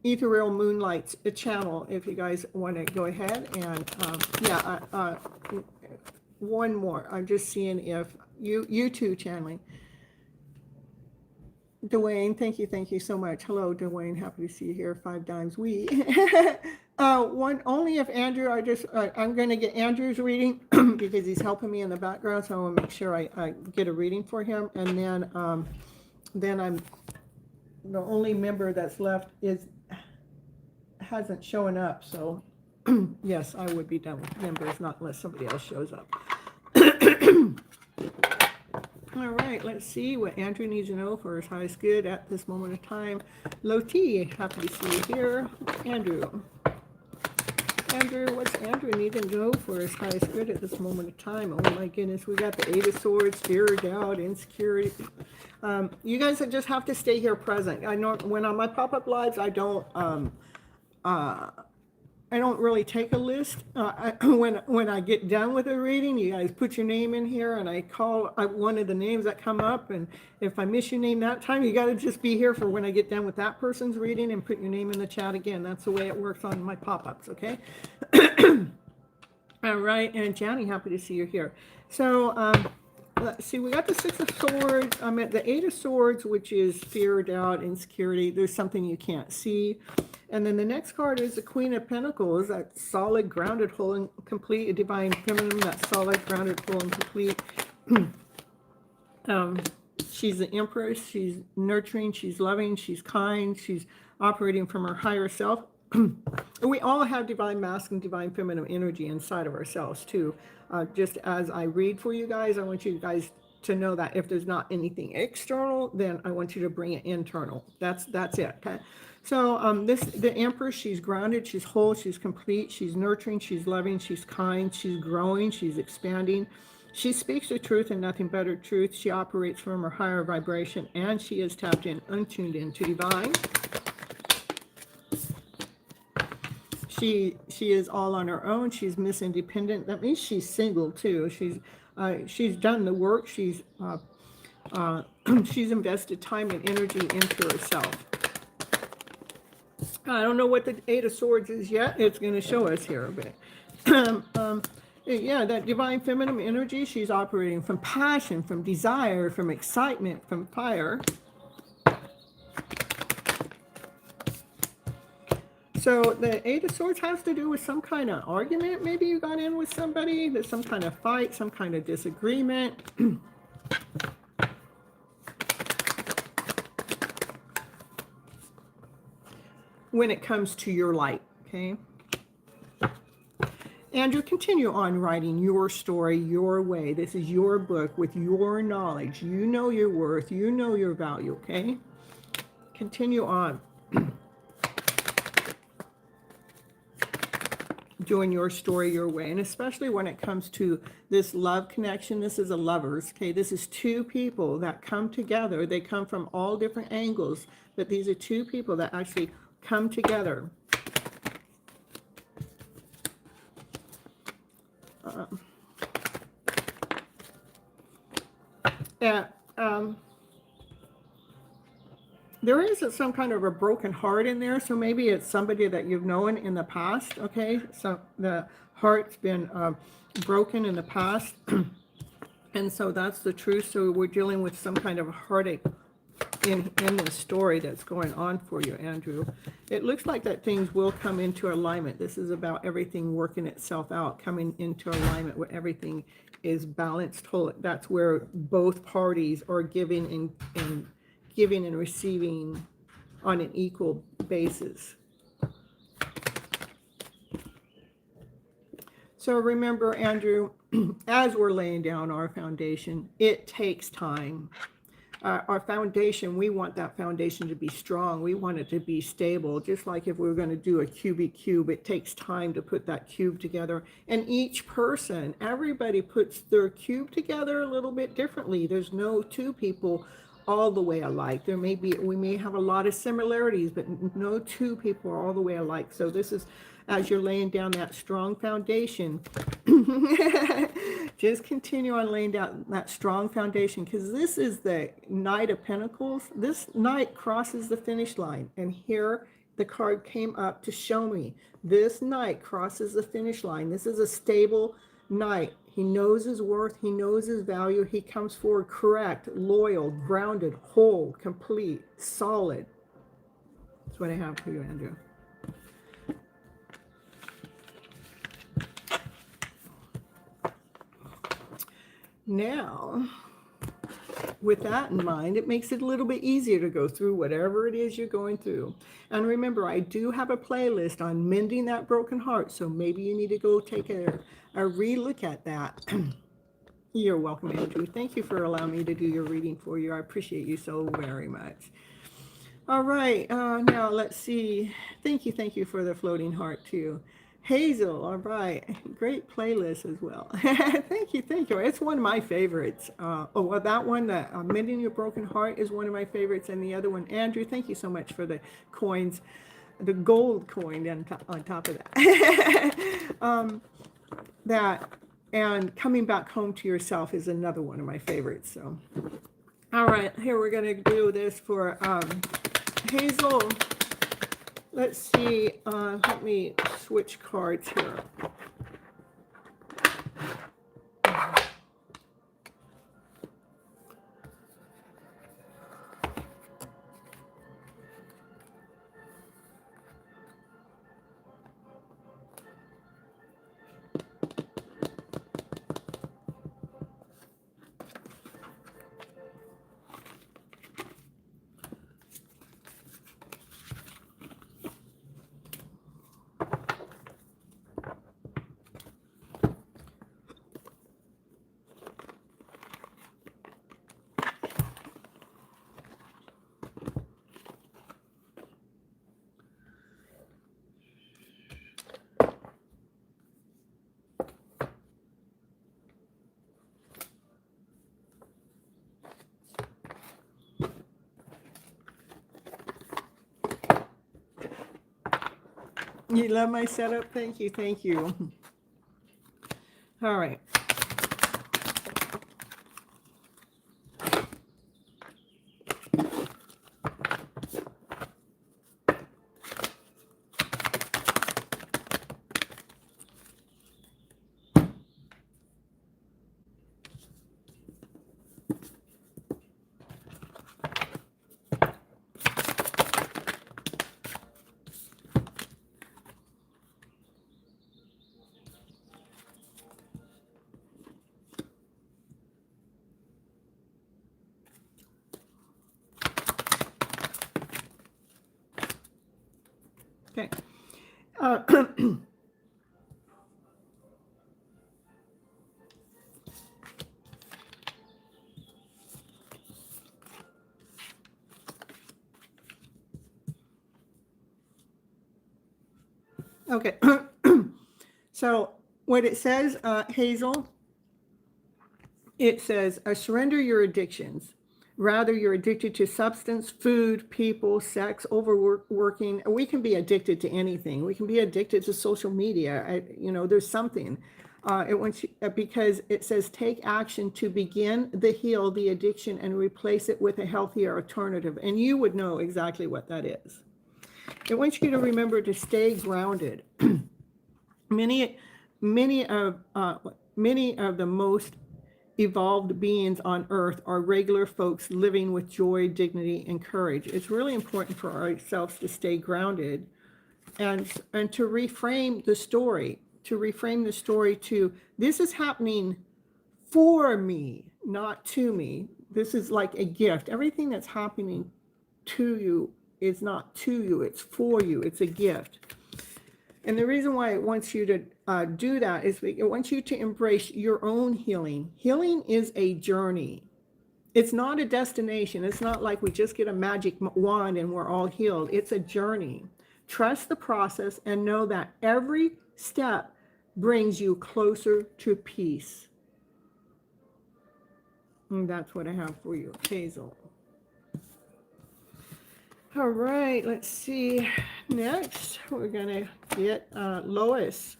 Ethereal Moonlight's a channel if you guys want to go ahead and one more. I'm just seeing if you two channeling. Dwayne, thank you so much. Hello, Dwayne, happy to see you here. 5 times we. One only if Andrew. I'm going to get Andrew's reading because he's helping me in the background, so I want to make sure I get a reading for him, and then I'm the only member that's left hasn't shown up, so yes, I would be done with members, not unless somebody else shows up. All right, let's see what Andrew needs to know for his highest good at this moment of time. Loti, happy to see you here. Andrew, what's Andrew needing to know for his highest good at this moment of time? Oh my goodness, we got the 8 of Swords, fear, doubt, insecurity. You guys just have to stay here present. I know when on my pop-up lives, I don't really take a list. When I get done with a reading, you guys put your name in here, and I call one of the names that come up. And if I miss your name that time, you got to just be here for when I get done with that person's reading and put your name in the chat again. That's the way it works on my pop-ups. Okay. All right, and Johnny, happy to see you here. So let's see, we got the 6 of Swords. I'm at the 8 of Swords, which is fear, doubt, insecurity. There's something you can't see. And then the next card is the Queen of Pentacles, that solid, grounded, whole, and complete, a divine feminine, that solid, grounded, whole, and complete. She's the Empress. She's nurturing. She's loving. She's kind. She's operating from her higher self. We all have divine masculine, divine feminine energy inside of ourselves, too. Just as I read for you guys, I want you guys to know that if there's not anything external, then I want you to bring it internal. That's it. Okay. So the Empress, she's grounded, she's whole, she's complete, she's nurturing, she's loving, she's kind, she's growing, she's expanding. She speaks the truth and nothing but her truth. She operates from her higher vibration, and she is tapped in, untuned into divine. She is all on her own. She's Miss Independent. That means she's single too. She's done the work. She's invested time and energy into herself. I don't know what the 8 of Swords is yet. It's going to show us here, but yeah, that divine feminine energy. She's operating from passion, from desire, from excitement, from fire. So the 8 of Swords has to do with some kind of argument. Maybe you got in with somebody. There's some kind of fight, some kind of disagreement. When it comes to your light, okay? Andrew, continue on writing your story your way. This is your book with your knowledge. You know your worth. You know your value, okay? Continue on. Doing your story your way, and especially when it comes to this love connection. This is a lovers, okay? This is 2 people that come together. They come from all different angles, but these are 2 people that actually come together. And there is some kind of a broken heart in there, so maybe it's somebody that you've known in the past. Okay, so the heart's been broken in the past, and so that's the truth. So we're dealing with some kind of heartache in this story that's going on for you, Andrew. It looks like that things will come into alignment. This is about everything working itself out, coming into alignment where everything is balanced whole. That's where both parties are giving and receiving on an equal basis. So remember, Andrew, as we're laying down our foundation, it takes time. Our foundation, we want that foundation to be strong. We want it to be stable. Just like if we were going to do a cubic cube, it takes time to put that cube together. And each person, everybody puts their cube together a little bit differently. There's no two people all the way alike. We may have a lot of similarities, but no two people are all the way alike. So this is, as you're laying down that strong foundation, just continue on laying down that strong foundation, because this is the Knight of Pentacles. This knight crosses the finish line, and here the card came up to show me this knight crosses the finish line. This is a stable knight. He knows his worth. He knows his value. He comes forward correct, loyal, grounded, whole, complete, solid. That's what I have for you, Andrew. Now, with that in mind, it makes it a little bit easier to go through whatever it is you're going through. And remember, I do have a playlist on mending that broken heart, so maybe you need to go take a re-look at that. You're welcome, Andrew. Thank you for allowing me to do your reading for you. I appreciate you so very much. All right, now let's see. Thank you for the floating heart too. Hazel, all right, great playlist as well. Thank you. It's one of my favorites. Well, that one, Mending Your Broken Heart, is one of my favorites, and the other one, Andrew, thank you so much for the coins, the gold coin on top of that. That and Coming Back Home to Yourself is another one of my favorites. So, all right, here we're gonna do this for Hazel. Let's see, let me switch cards here. You love my setup? Thank you. All right. Okay. Okay. So what it says, Hazel, it says, surrender your addictions. Rather, you're addicted to substance, food, people, sex, overworking. We can be addicted to anything. We can be addicted to social media. There's something. It wants you, because it says take action to begin the heal the addiction and replace it with a healthier alternative. And you would know exactly what that is. It wants you to remember to stay grounded. Many, many of the most evolved beings on earth are regular folks living with joy, dignity, and courage. It's really important for ourselves to stay grounded and to reframe the story, to this is happening for me, not to me. This is like a gift. Everything that's happening to you is not to you, it's for you, it's a gift. And the reason why it wants you to do that is it wants you to embrace your own healing. Healing is a journey. It's not a destination. It's not like we just get a magic wand and we're all healed. It's a journey. Trust the process and know that every step brings you closer to peace. And that's what I have for you, Hazel. All right, let's see. Next, we're going to get Lois.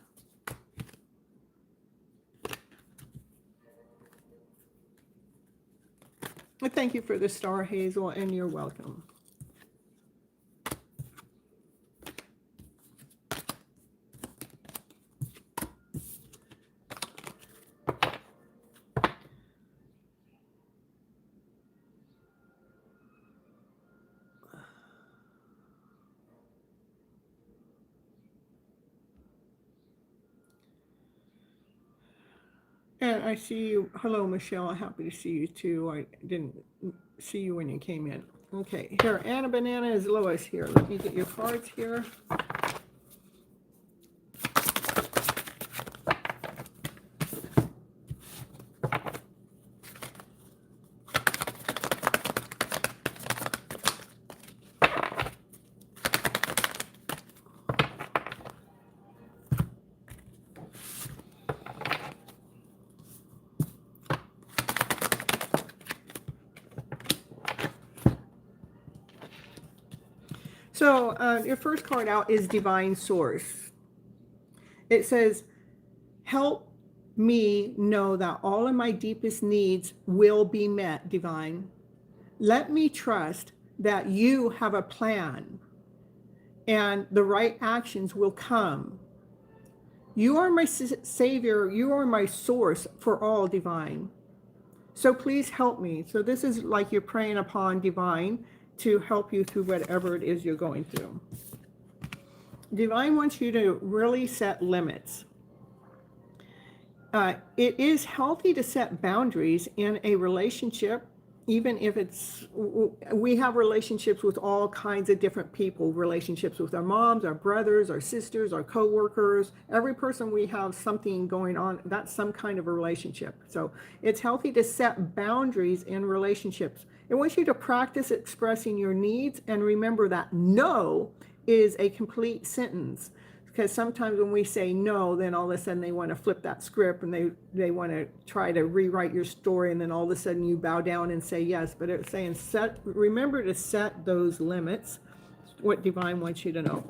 Thank you for the star, Hazel, and you're welcome. And I see you. Hello, Michelle. Happy to see you too. I didn't see you when you came in. Okay, here, Anna Banana is Lois here. Let me get your cards here. So your first card out is Divine Source. It says, help me know that all of my deepest needs will be met, Divine. Let me trust that you have a plan and the right actions will come. You are my savior. You are my source for all, Divine. So please help me. So this is like you're praying upon Divine to help you through whatever it is you're going through. Divine wants you to really set limits. It is healthy to set boundaries in a relationship, even if we have relationships with all kinds of different people, relationships with our moms, our brothers, our sisters, our coworkers. Every person we have something going on, that's some kind of a relationship. So it's healthy to set boundaries in relationships. It wants you to practice expressing your needs and remember that no is a complete sentence. Because sometimes when we say no, then all of a sudden they want to flip that script and they want to try to rewrite your story, and then all of a sudden you bow down and say yes. But it's saying remember to set those limits, what Divine wants you to know.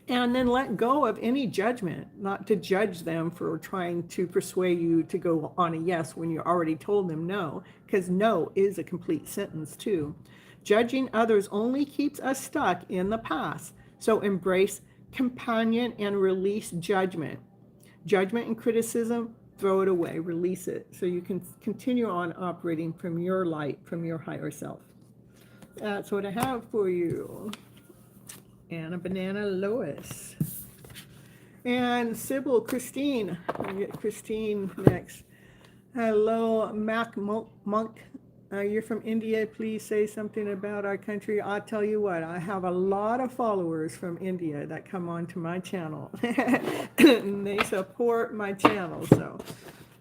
And then let go of any judgment, not to judge them for trying to persuade you to go on a yes when you already told them no, because no is a complete sentence too. Judging others only keeps us stuck in the past. So embrace companion and release judgment. Judgment and criticism, throw it away, release it, so you can continue on operating from your light, from your higher self. That's what I have for you. Anna Banana Lois. And Sybil Christine. I'll get Christine next. Hello, Mac Monk. You're from India. Please say something about our country. I'll tell you what, I have a lot of followers from India that come onto my channel. And they support my channel. So,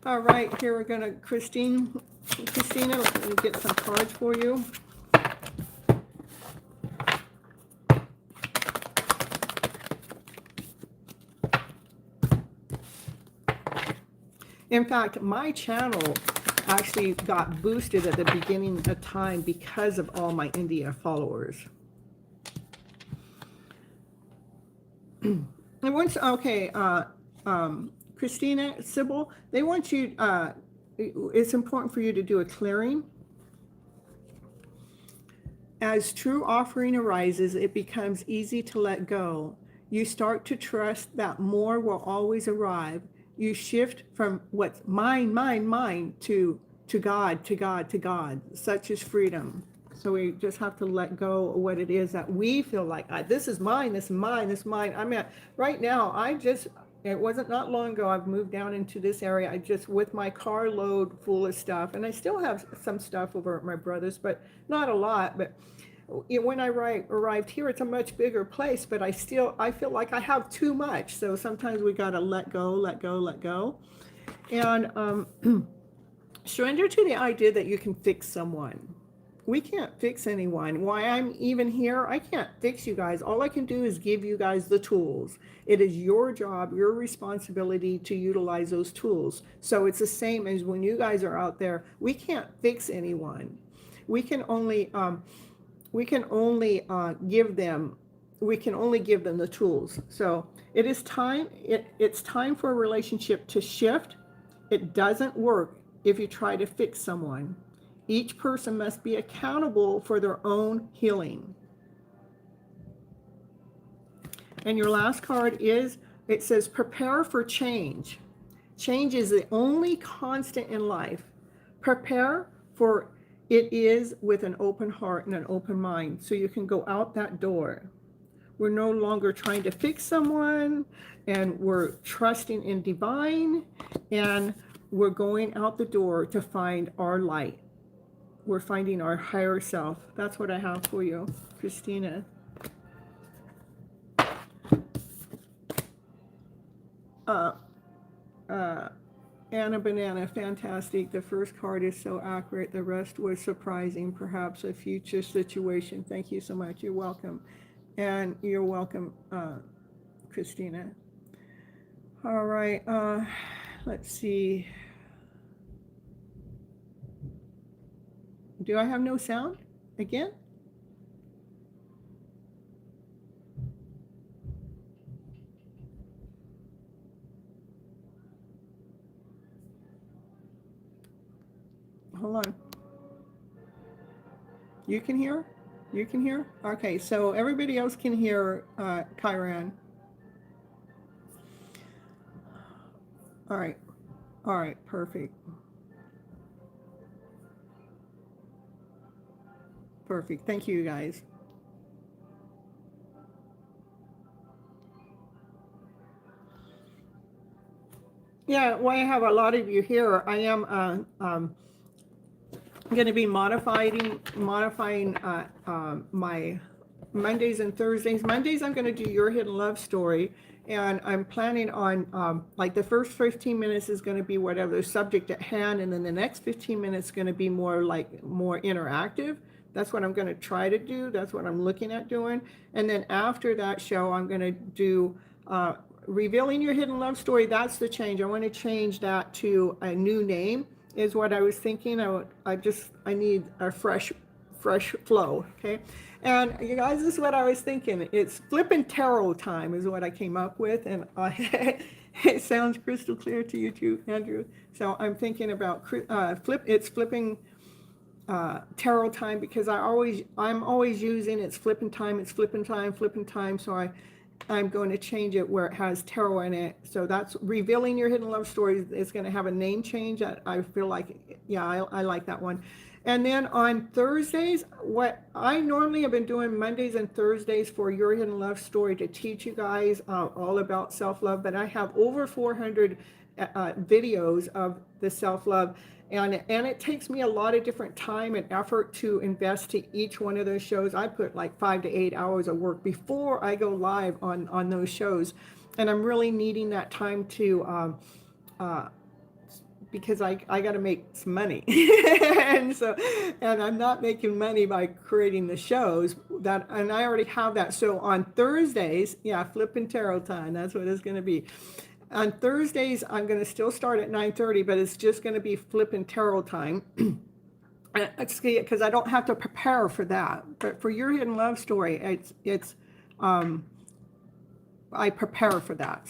all right, here we're going to, Christina, let me get some cards for you. In fact, my channel actually got boosted at the beginning of time because of all my India followers. And once, okay, Christina, Sybil, they want you, it's important for you to do a clearing. As true offering arises, it becomes easy to let go. You start to trust that more will always arrive. You shift from what's mine, mine, mine to God, to God, to God. Such is freedom. So we just have to let go of what it is that we feel like, this is mine, this is mine, this is mine. I mean, right now, it wasn't not long ago, I've moved down into this area. I just, with my car load full of stuff, and I still have some stuff over at my brother's, but not a lot. But when I arrived here, it's a much bigger place, but I feel like I have too much. So sometimes we got to let go, let go, let go. And surrender to the idea that you can fix someone. We can't fix anyone. Why I'm even here, I can't fix you guys. All I can do is give you guys the tools. It is your job, your responsibility to utilize those tools. So it's the same as when you guys are out there. We can't fix anyone. We can only give them the tools. So it is time. It's time for a relationship to shift. It doesn't work if you try to fix someone. Each person must be accountable for their own healing. And your last card it says, prepare for change. Change is the only constant in life. Prepare for it is with an open heart and an open mind, so you can go out that door. We're no longer trying to fix someone, and we're trusting in divine, and we're going out the door to find our light. We're finding our higher self. That's what I have for you, Christina. Anna Banana, fantastic. The first card is so accurate. The rest was surprising, perhaps a future situation. Thank you so much. You're welcome. And you're welcome, Christina. All right. Let's see. Do I have no sound again? Hold on. You can hear? You can hear? Okay, so everybody else can hear Kyran. All right. All right, perfect. Perfect. Thank you, guys. Yeah, well, I have a lot of you here. I am going to be modifying my Mondays and Thursdays. Mondays, I'm going to do your hidden love story, and I'm planning on like the first 15 minutes is going to be whatever the subject at hand, and then the next 15 minutes is going to be more interactive. That's what I'm going to try to do. That's what I'm looking at doing. And then after that show, I'm going to do revealing your hidden love story. That's the change. I want to change that to a new name is what I was thinking. I need a fresh flow. Okay. And you guys, this is what I was thinking. It's flipping tarot time is what I came up with. And it sounds crystal clear to you too, Andrew. So I'm thinking about flipping tarot time, because I'm always using it's flipping time. So I'm going to change it where it has tarot in it. So that's revealing your hidden love story. It's going to have a name change. I feel like, yeah, I like that one. And then on Thursdays, what I normally have been doing Mondays and Thursdays for your hidden love story to teach you guys all about self-love, but I have over 400 videos of the self-love. And it takes me a lot of different time and effort to invest to each one of those shows. I put like 5 to 8 hours of work before I go live on those shows. And I'm really needing that time to, because I got to make some money. and I'm not making money by creating the shows and I already have that. So on Thursdays, yeah, flipping tarot time, that's what it's going to be. On Thursdays, I'm going to still start at 9:30, but it's just going to be flipping tarot time. Because I don't have to prepare for that. But for your hidden love story, I prepare for that.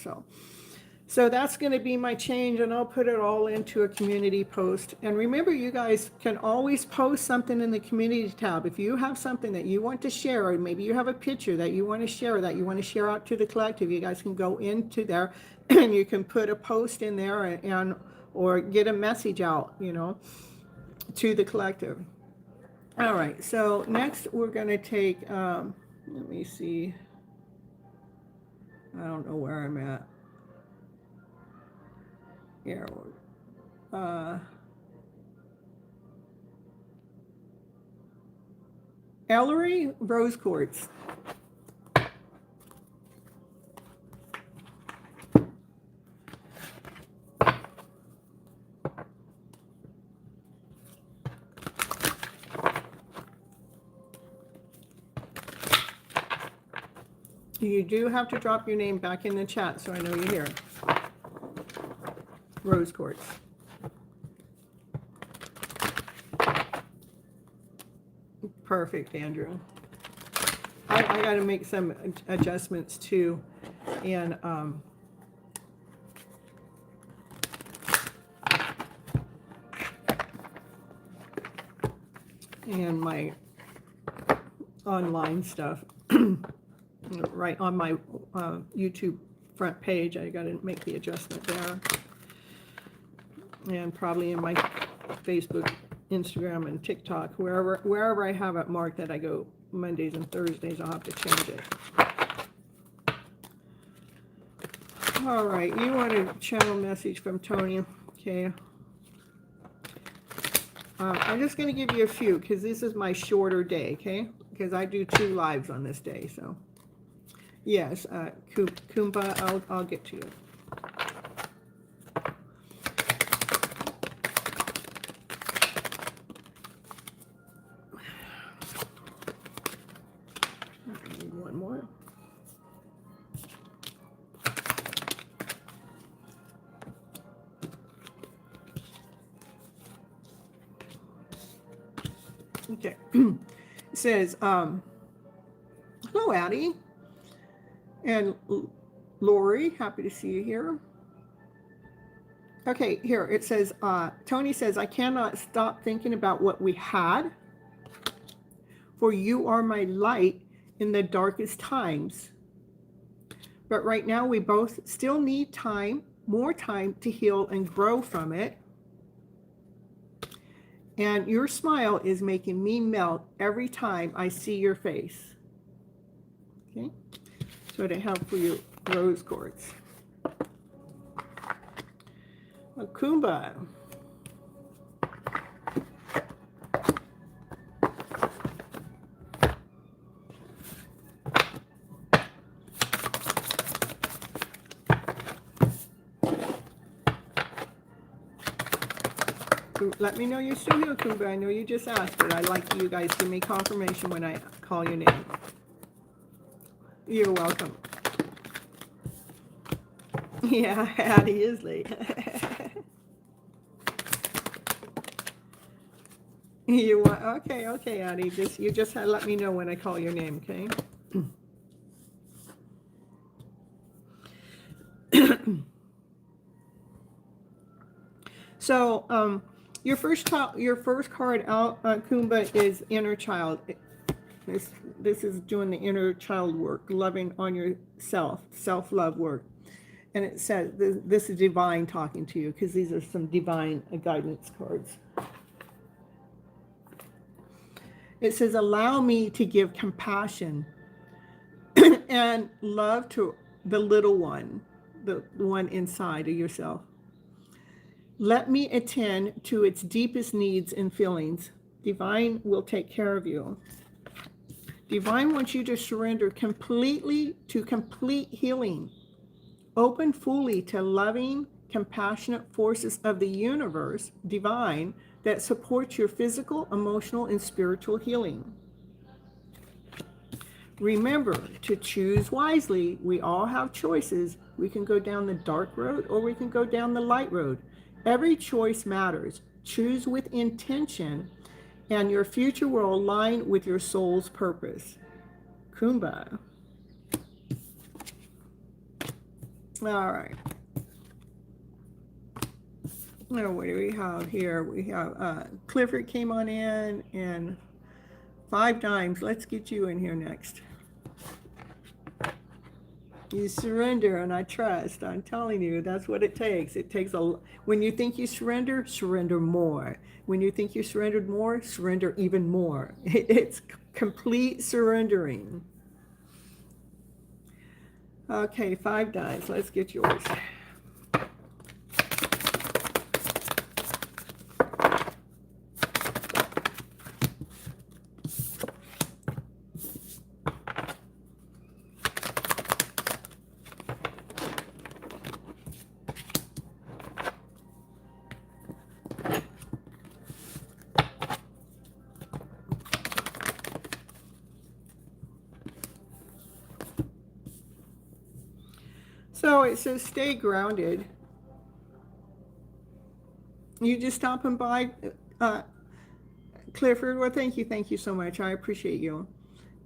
So that's going to be my change, and I'll put it all into a community post. And remember, you guys can always post something in the community tab. If you have something that you want to share, or maybe you have a picture that you want to share, that you want to share out to the collective, you guys can go into there and you can put a post in there, and or get a message out, you know, to the collective. All right, so next we're going to take, let me see, I don't know where I'm at. Here, Ellery Rose Quartz. You do have to drop your name back in the chat so I know you're here. Rose quartz. Perfect, Andrew. I got to make some adjustments too, and my online stuff. Right on my YouTube front page, I got to make the adjustment there, and probably in my Facebook, Instagram, and TikTok, wherever I have it marked that I go Mondays and Thursdays, I'll have to change it. All right, you want a channel message from Tony? Okay. I'm just going to give you a few because this is my shorter day, okay? Because I do 2 lives on this day, so. Yes, Kumba, I'll get to you. I need one more. Okay. It says, hello, Addie. And Lori, happy to see you here. Okay, here it says, Tony says, I cannot stop thinking about what we had, for you are my light in the darkest times. But right now we both still need time, more time to heal and grow from it. And your smile is making me melt every time I see your face. Okay. So to help for you, rose quartz. Kumba. Let me know you're still here, Kumba. I know you just asked, but I like you guys give me confirmation when I call your name. You're welcome. Yeah, Addie is late. You want, okay, Addie. You just let me know when I call your name, okay? So, your first card out, Kumba, is inner child. This is doing the inner child work, loving on yourself, self-love work. And it says, this is divine talking to you, because these are some divine guidance cards. It says, allow me to give compassion and love to the little one, the one inside of yourself. Let me attend to its deepest needs and feelings. Divine will take care of you. Divine wants you to surrender completely to complete healing. Open fully to loving, compassionate forces of the universe, divine, that supports your physical, emotional, and spiritual healing. Remember to choose wisely. We all have choices. We can go down the dark road or we can go down the light road. Every choice matters. Choose with intention, and your future will align with your soul's purpose. Kumba. All right. Oh, what do we have here? We have Clifford came on in, and 5 dimes. Let's get you in here next. You surrender and I trust. I'm telling you, that's what it takes. It takes when you think you surrender, surrender more. When you think you surrendered more, surrender even more. It's complete surrendering. Okay, 5 dimes. Let's get yours. So it says stay grounded. You just stopping by, Clifford. Well, thank you so much. I appreciate you.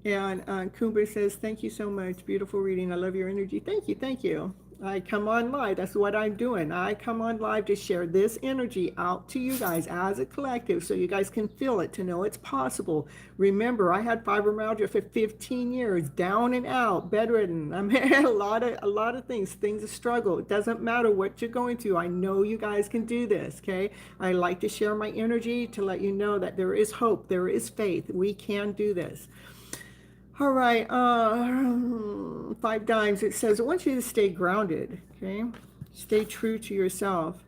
And Kumba says, thank you so much. Beautiful reading. I love your energy. Thank you. Thank you. I come on live. That's what I'm doing. I come on live to share this energy out to you guys as a collective so you guys can feel it, to know it's possible. Remember, I had fibromyalgia for 15 years, down and out, bedridden. I mean, a lot of things of struggle. It doesn't matter what you're going through. I know you guys can do this, okay? I like to share my energy to let you know that there is hope, there is faith. We can do this. All right, 5 dimes. It says, I want you to stay grounded, okay? Stay true to yourself.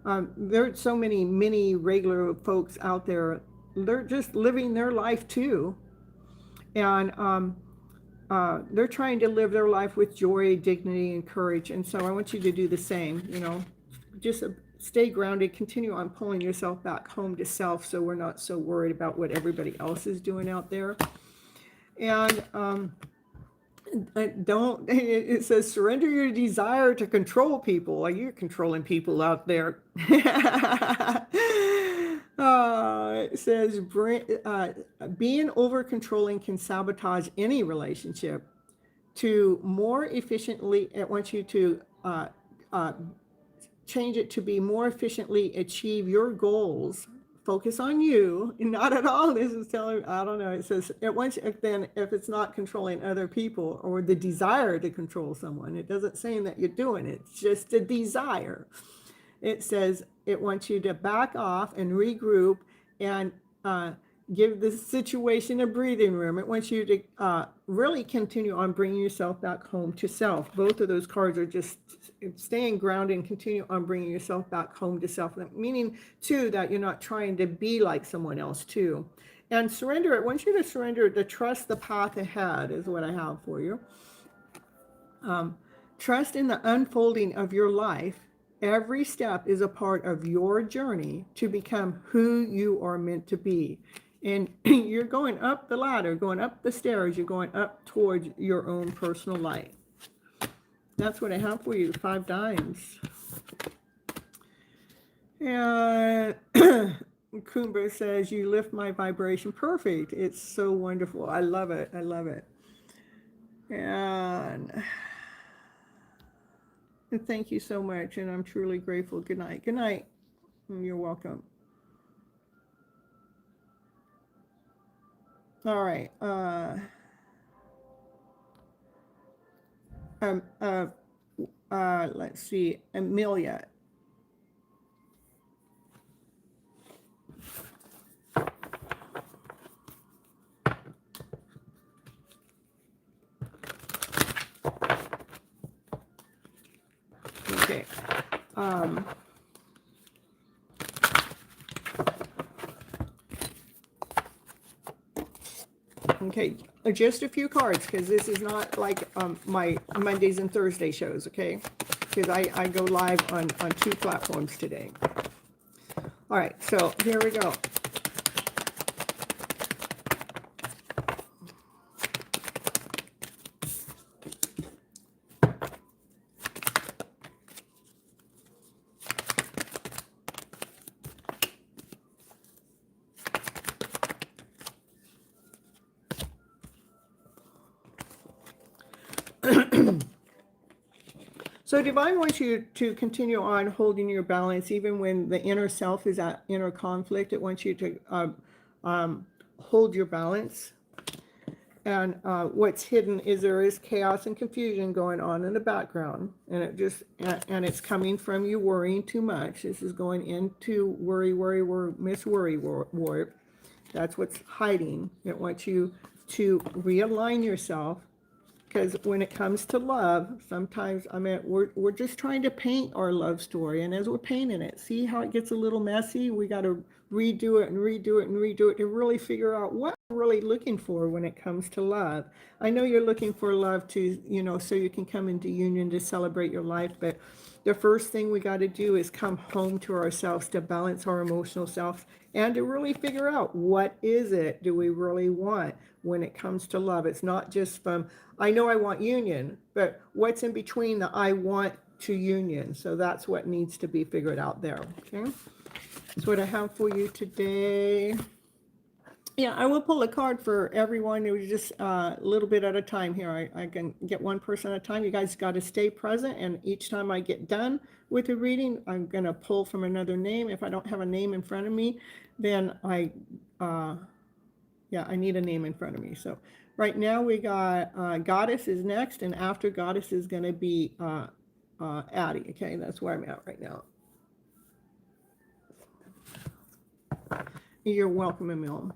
There are so many regular folks out there. They're just living their life too. And they're trying to live their life with joy, dignity, and courage. And so I want you to do the same, just stay grounded, continue on pulling yourself back home to self so we're not so worried about what everybody else is doing out there. And it says surrender your desire to control people. Like, you're controlling people out there. It says being over controlling can sabotage any relationship. To more efficiently, it wants you to change it to be more efficiently achieve your goals. Focus on you, not at all. This is telling, I don't know. It says then if it's not controlling other people or the desire to control someone, it doesn't say that you're doing it. It's just a desire. It says it wants you to back off and regroup and give the situation a breathing room. It wants you to really continue on bringing yourself back home to self. Both of those cards are just staying grounded and continue on bringing yourself back home to self. Meaning, too, that you're not trying to be like someone else, too. And surrender. It wants you to surrender, to trust the path ahead is what I have for you. Trust in the unfolding of your life. Every step is a part of your journey to become who you are meant to be. And you're going up the ladder, going up the stairs, you're going up towards your own personal light. That's what I have for you, 5 dimes. And Kumba says, you lift my vibration. Perfect. It's so wonderful. I love it. I love it. And thank you so much. And I'm truly grateful. Good night. Good night. You're welcome. All right. Let's see. Amelia. Okay. Okay, just a few cards, because this is not like my Mondays and Thursday shows, okay? Because I go live on 2 platforms today. All right, so here we go. So divine wants you to continue on holding your balance even when the inner self is at inner conflict. It wants you to hold your balance. And what's hidden is there is chaos and confusion going on in the background, and it's coming from you worrying too much. This is going into worry, miss worry warp. That's what's hiding. It wants you to realign yourself, because when it comes to love, sometimes, I mean, we're just trying to paint our love story, and as we're painting it, see how it gets a little messy? We got to redo it and redo it and redo it to really figure out what we're really looking for when it comes to love. I know you're looking for love to, you know, so you can come into union to celebrate your life, but the first thing we got to do is come home to ourselves, to balance our emotional self, and to really figure out what is it do we really want when it comes to love. It's not just from, I know I want union, but what's in between the I want to union? So that's what needs to be figured out there. Okay, that's what I have for you today. Yeah, I will pull a card for everyone. It was just a little bit at a time here. I can get one person at a time. You guys got to stay present, and each time I get done with the reading, I'm going to pull from another name. If I don't have a name in front of me, then I need a name in front of me. So right now we got Goddess is next, and after Goddess is going to be Addie. Okay, that's where I'm at right now. You're welcome, Emil.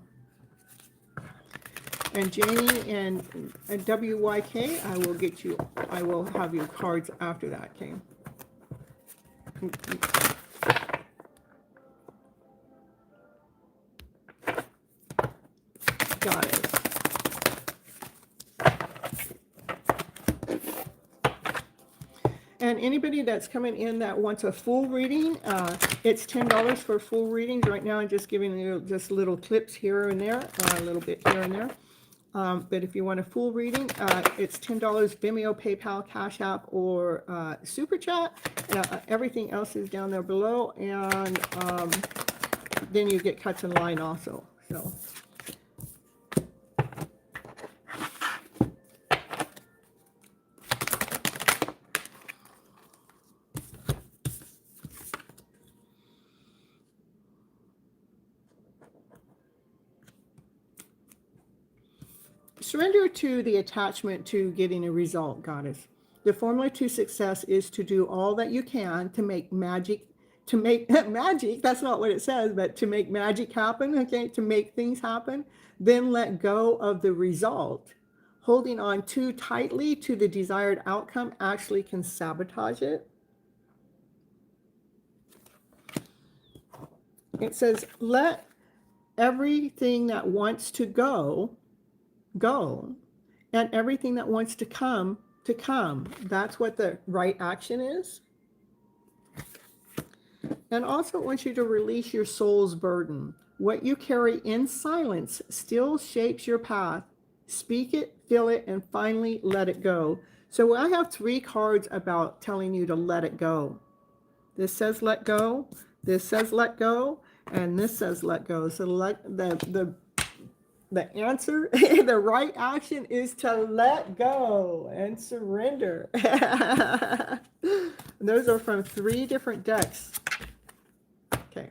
And Janie and WYK, I will have your cards after that, okay? Got it. And anybody that's coming in that wants a full reading, it's $10 for full readings. Right now I'm just giving you just little clips here and there, a little bit here and there. But if you want a full reading, it's $10, Vimeo, PayPal, Cash App, or Super Chat. Everything else is down there below, and then you get cuts in line also. So. Surrender to the attachment to getting a result, Goddess. The formula to success is to do all that you can to make magic, magic, that's not what it says, but to make magic happen, okay, to make things happen. Then let go of the result. Holding on too tightly to the desired outcome actually can sabotage it. It says, let everything that wants to go, and everything that wants to come. That's what the right action is. And also it wants you to release your soul's burden. What you carry in silence still shapes your path. Speak it, feel it, and finally let it go. So I have 3 cards about telling you to let it go. This says let go, this says let go, and this says let go. So the answer, the right action is to let go and surrender. Those are from 3 different decks. Okay.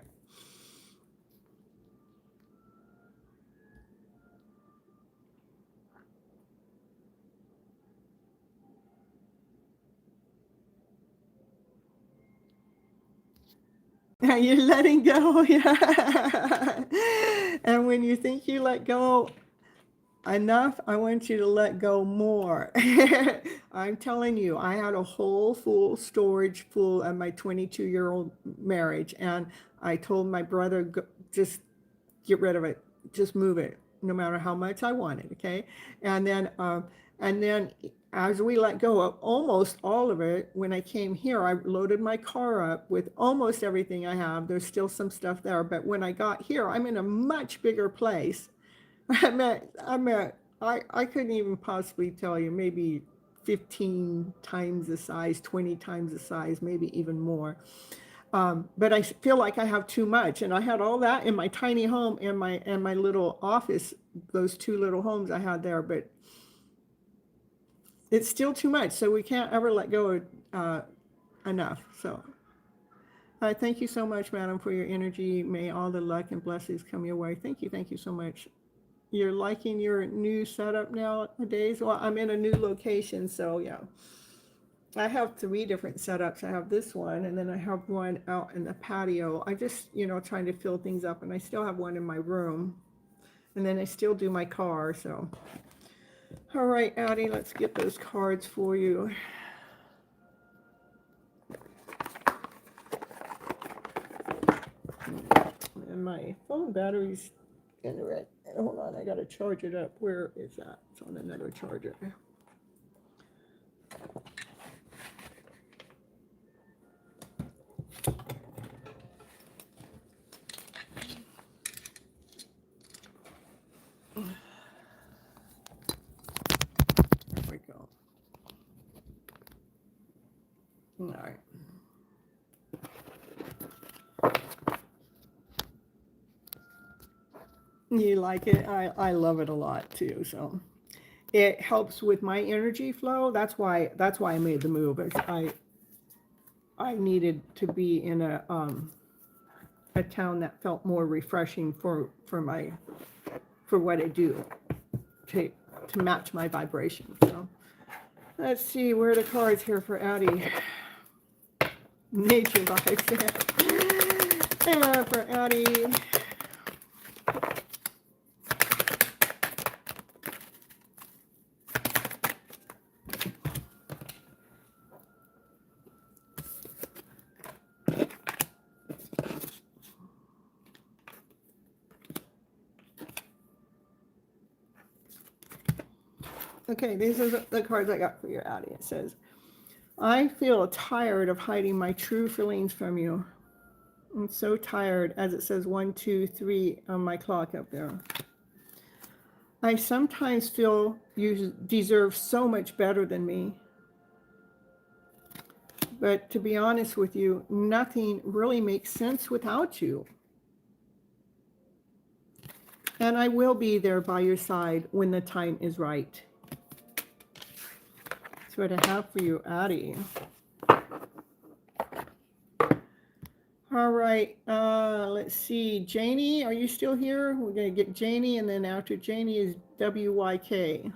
You're letting go, yeah. And when you think you let go enough, I want you to let go more. I'm telling you, I had a whole full storage full of my 22-year-old marriage, and I told my brother, just get rid of it, just move it, no matter how much I want it, okay? And then as we let go of almost all of it, when I came here, I loaded my car up with almost everything I have. There's still some stuff there, but when I got here, I'm in a much bigger place. I couldn't even possibly tell you, maybe 15 times the size, 20 times the size, maybe even more. But I feel like I have too much, and I had all that in my tiny home and my little office, those 2 little homes I had there, but it's still too much. So we can't ever let go of enough. So I thank you so much, madam, for your energy. May all the luck and blessings come your way. Thank you so much. You're liking your new setup nowadays? Well, I'm in a new location, so yeah. I have 3 different setups. I have this one, and then I have one out in the patio. I just, trying to fill things up, and I still have one in my room. And then I still do my car, so. All right, Addie, let's get those cards for you. And my phone battery's in the red. Hold on, I gotta charge it up. Where is that? It's on another charger. There we go. All right. You like it? I love it a lot too. So it helps with my energy flow. That's why I made the move. I needed to be in a town that felt more refreshing for what I do to match my vibration. So let's see where are the cards here for Addie. Nature vibes. Yeah, for Addie. Okay, these are the cards I got for your Addie. It says, I feel tired of hiding my true feelings from you. I'm so tired, as it says 1, 2, 3 on my clock up there. I sometimes feel you deserve so much better than me. But to be honest with you, nothing really makes sense without you. And I will be there by your side when the time is right. That's what I have for you, Addie. All right, let's see. Janie, are you still here? We're going to get Janie, and then after Janie is WYK.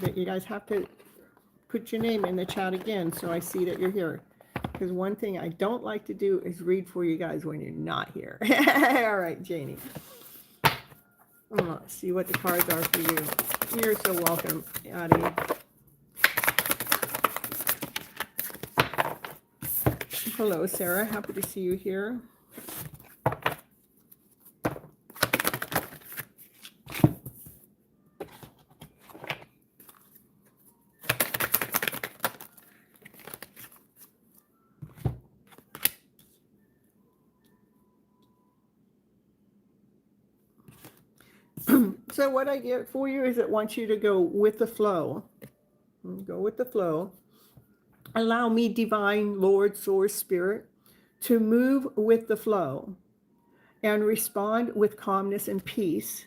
But you guys have to put your name in the chat again so I see that you're here. Because one thing I don't like to do is read for you guys when you're not here. All right, Janie. Let's see what the cards are for you. You're so welcome, Addie. Hello, Sarah. Happy to see you here. So what I get for you is it wants you to go with the flow. Go with the flow. Allow me, divine Lord, source, spirit, to move with the flow and respond with calmness and peace.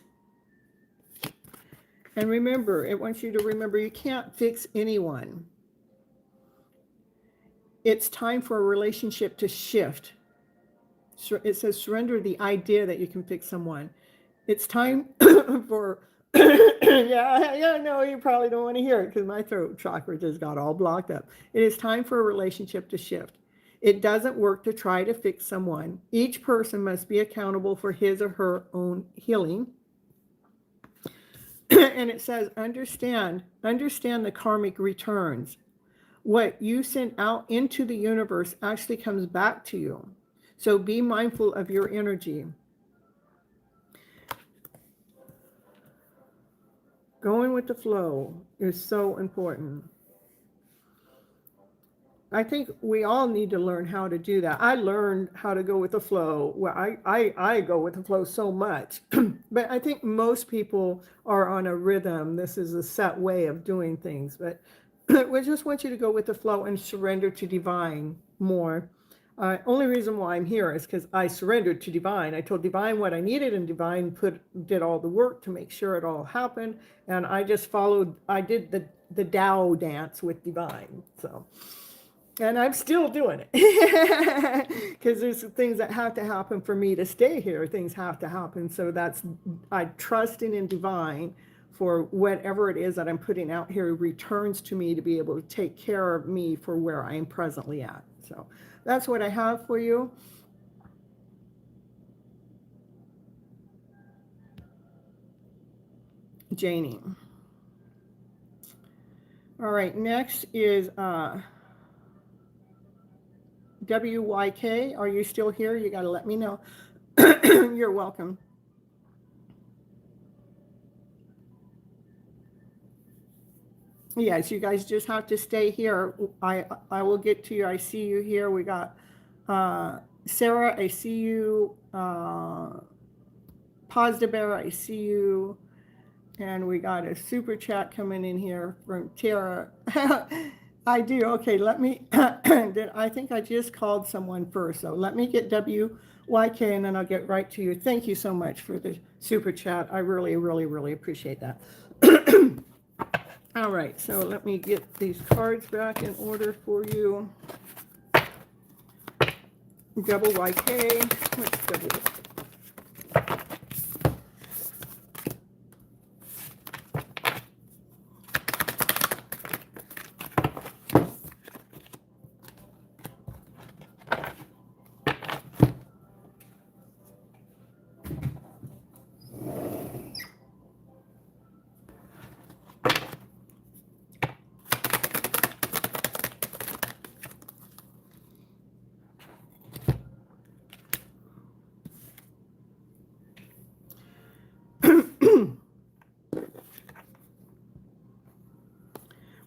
And remember, it wants you to remember you can't fix anyone. It's time for a relationship to shift. It says surrender the idea that you can fix someone. It's time for, yeah, no, you probably don't want to hear it because my throat chakra just got all blocked up. It is time for a relationship to shift. It doesn't work to try to fix someone. Each person must be accountable for his or her own healing. And it says, understand the karmic returns. What you send out into the universe actually comes back to you. So be mindful of your energy. Going with the flow is so important. I think we all need to learn how to do that. I learned how to go with the flow. Well, I go with the flow so much. But I think most people are on a rhythm. This is a set way of doing things. But we just want you to go with the flow and surrender to divine more. Only reason why I'm here is because I surrendered to divine. I told divine what I needed, and divine did all the work to make sure it all happened. And I just followed. I did the Tao dance with divine. So And I'm still doing it because there's things that have to happen for me to stay here. Things have to happen. So that's, I trusting in divine for whatever it is that I'm putting out here returns to me to be able to take care of me for where I am presently at. So that's what I have for you. Janie. All right, next is WYK. Are you still here? You got to let me know. You're welcome. Yes, you guys just have to stay here. I will get to you. I see you here. We got Sarah, I see you. Positive Bear, I see you. And we got a super chat coming in here from Tara. I do. Okay, let me. I think I just called someone first. So let me get WYK and then I'll get right to you. Thank you so much for the super chat. I really, really, really appreciate that. All right, so let me get these cards back in order for you. Double YK. What's double?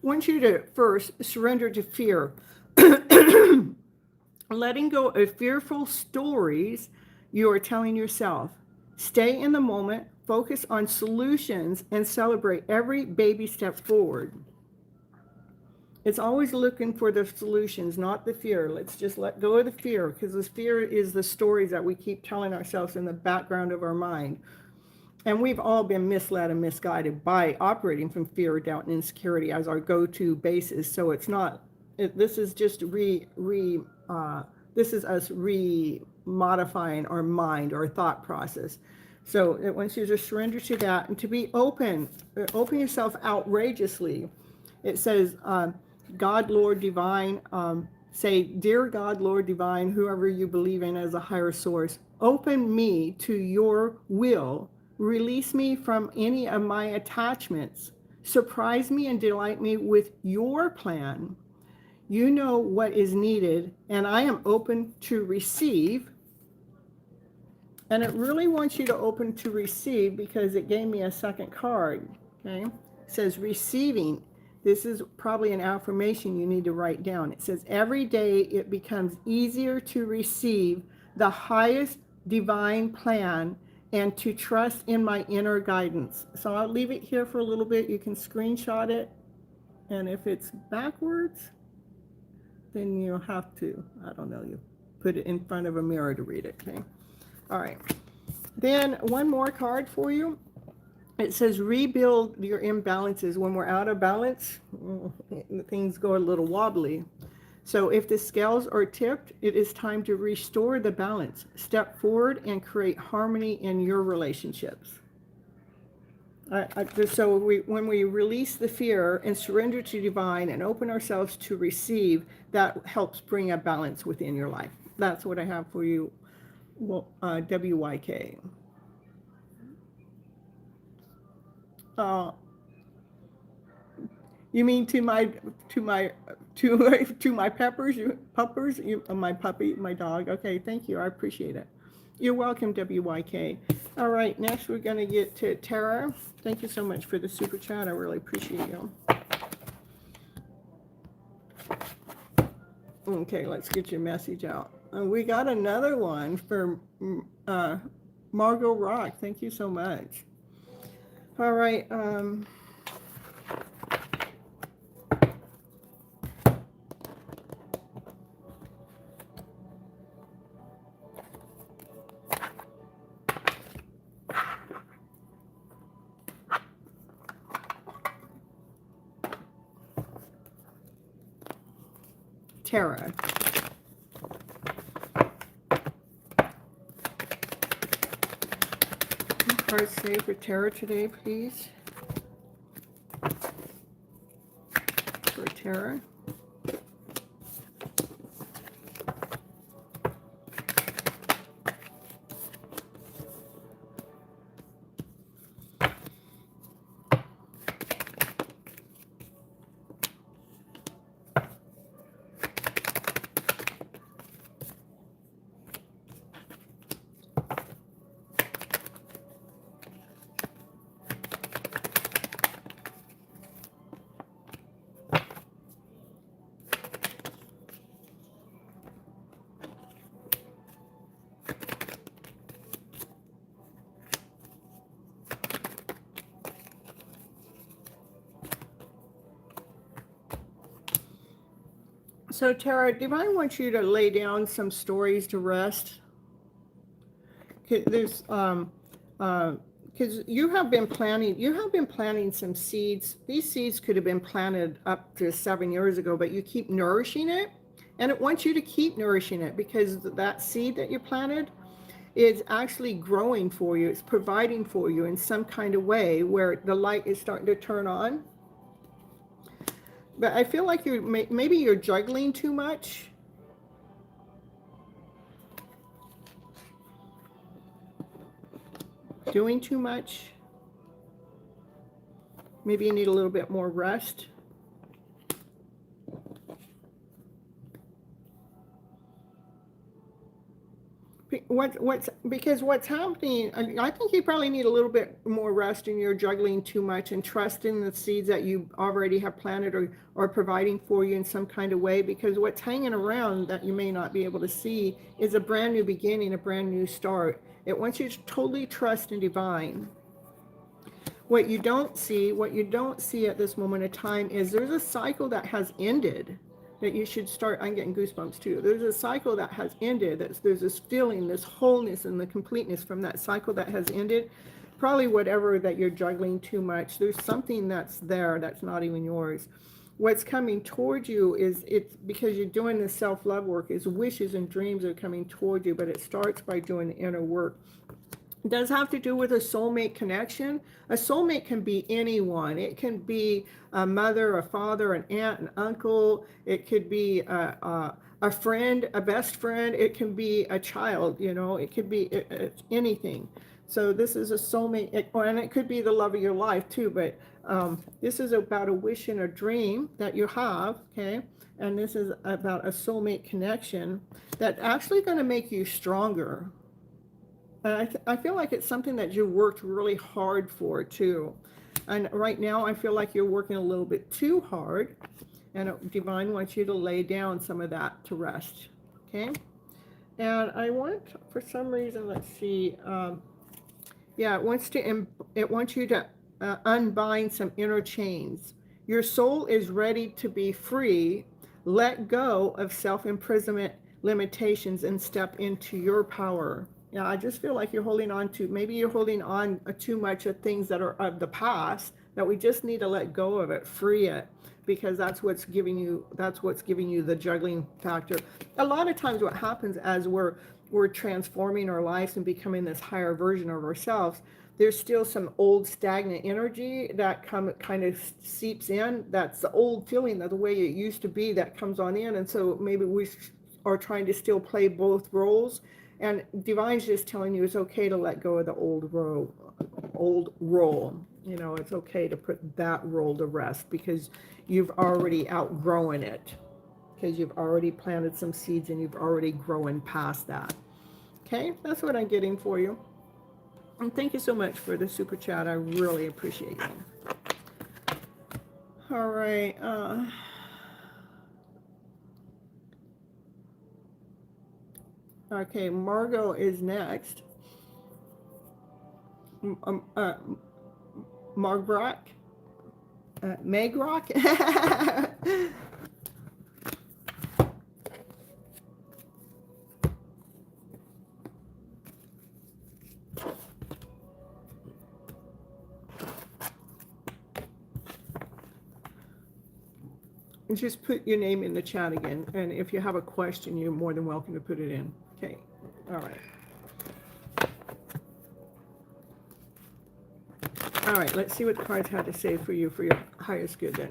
I want you to first surrender to fear. Letting go of fearful stories you are telling yourself. Stay in the moment, focus on solutions, and celebrate every baby step forward. It's always looking for the solutions, not the fear. Let's just let go of the fear, because the fear is the stories that we keep telling ourselves in the background of our mind. And we've all been misled and misguided by operating from fear, doubt, and insecurity as our go-to basis. So it's not, this is just this is us re-modifying our mind, our thought process. So it wants you to surrender to that and to be open yourself outrageously. It says, God, Lord Divine, say, Dear God, Lord Divine, whoever you believe in as a higher source, open me to your will. Release me from any of my attachments. Surprise me and delight me with your plan. You know what is needed, and I am open to receive. And it really wants you to open to receive because it gave me a second card. Okay, it says receiving. This is probably an affirmation you need to write down. It says, every day it becomes easier to receive the highest divine plan and to trust in my inner guidance. So I'll leave it here for a little bit. You can screenshot it. And if it's backwards, then you'll have to, I don't know, you put it in front of a mirror to read it, okay? All right. Then one more card for you. It says rebuild your imbalances. When we're out of balance, things go a little wobbly. So if the scales are tipped, it is time to restore the balance. Step forward and create harmony in your relationships. So when we release the fear and surrender to divine and open ourselves to receive, that helps bring a balance within your life. That's what I have for you, WYK. You mean to my peppers, my puppy, my dog. Okay, thank you. I appreciate it. You're welcome, WYK. All right, next we're going to get to Tara. Thank you so much for the super chat. I really appreciate you. Okay, let's get your message out. We got another one for Margot Rock. Thank you so much. All right. Tara. Cards say for Tara today, please. For Tara. So Tara, Divine wants you to lay down some stories to rest. There's because you have been planting some seeds. These seeds could have been planted up to 7 years ago, but you keep nourishing it, and it wants you to keep nourishing it because that seed that you planted is actually growing for you. It's providing for you in some kind of way where the light is starting to turn on. But I feel like maybe you're juggling too much. Doing too much. Maybe you need a little bit more rest. Because what's happening, I think you probably need a little bit more rest, and you're juggling too much, and trust in the seeds that you already have planted or providing for you in some kind of way, because what's hanging around that you may not be able to see is a brand new beginning, a brand new start. It wants you to totally trust in Divine. What you don't see at this moment of time is there's a cycle that has ended. That you should start, I'm getting goosebumps too. There's a cycle that has ended. There's this feeling, this wholeness and the completeness from that cycle that has ended. Probably whatever that you're juggling too much. There's something that's there that's not even yours. What's coming towards you is, it's because you're doing this self-love work, is wishes and dreams are coming toward you, but it starts by doing the inner work. It does have to do with a soulmate connection. A soulmate can be anyone. It can be a mother, a father, an aunt, an uncle. It could be a friend, a best friend. It can be a child, it could be anything. So this is a soulmate, and it could be the love of your life too, but this is about a wish and a dream that you have, okay? And this is about a soulmate connection that's actually going to make you stronger. I feel like it's something that you worked really hard for too. And right now I feel like you're working a little bit too hard, and Divine wants you to lay down some of that to rest. Okay. And I want, for some reason, let's see. Yeah, it wants you to unbind some inner chains. Your soul is ready to be free. Let go of self-imprisonment limitations and step into your power. Yeah, I just feel like you're holding on to, maybe you're holding on too much of things that are of the past, that we just need to let go of it, free it, because that's what's giving you the juggling factor. A lot of times what happens as we're transforming our lives and becoming this higher version of ourselves, there's still some old stagnant energy that kind of seeps in. That's the old feeling, that the way it used to be, that comes on in. And so maybe we are trying to still play both roles. And Divine's just telling you it's okay to let go of the old role. It's okay to put that role to rest, because you've already outgrown it. Because you've already planted some seeds and you've already grown past that. Okay, that's what I'm getting for you. And thank you so much for the super chat. I really appreciate you. All right. Okay, Margot is next. Margrock? Megrock? And just put your name in the chat again. And if you have a question, you're more than welcome to put it in. Okay. All right. All right. Let's see what the cards had to say for you for your highest good then.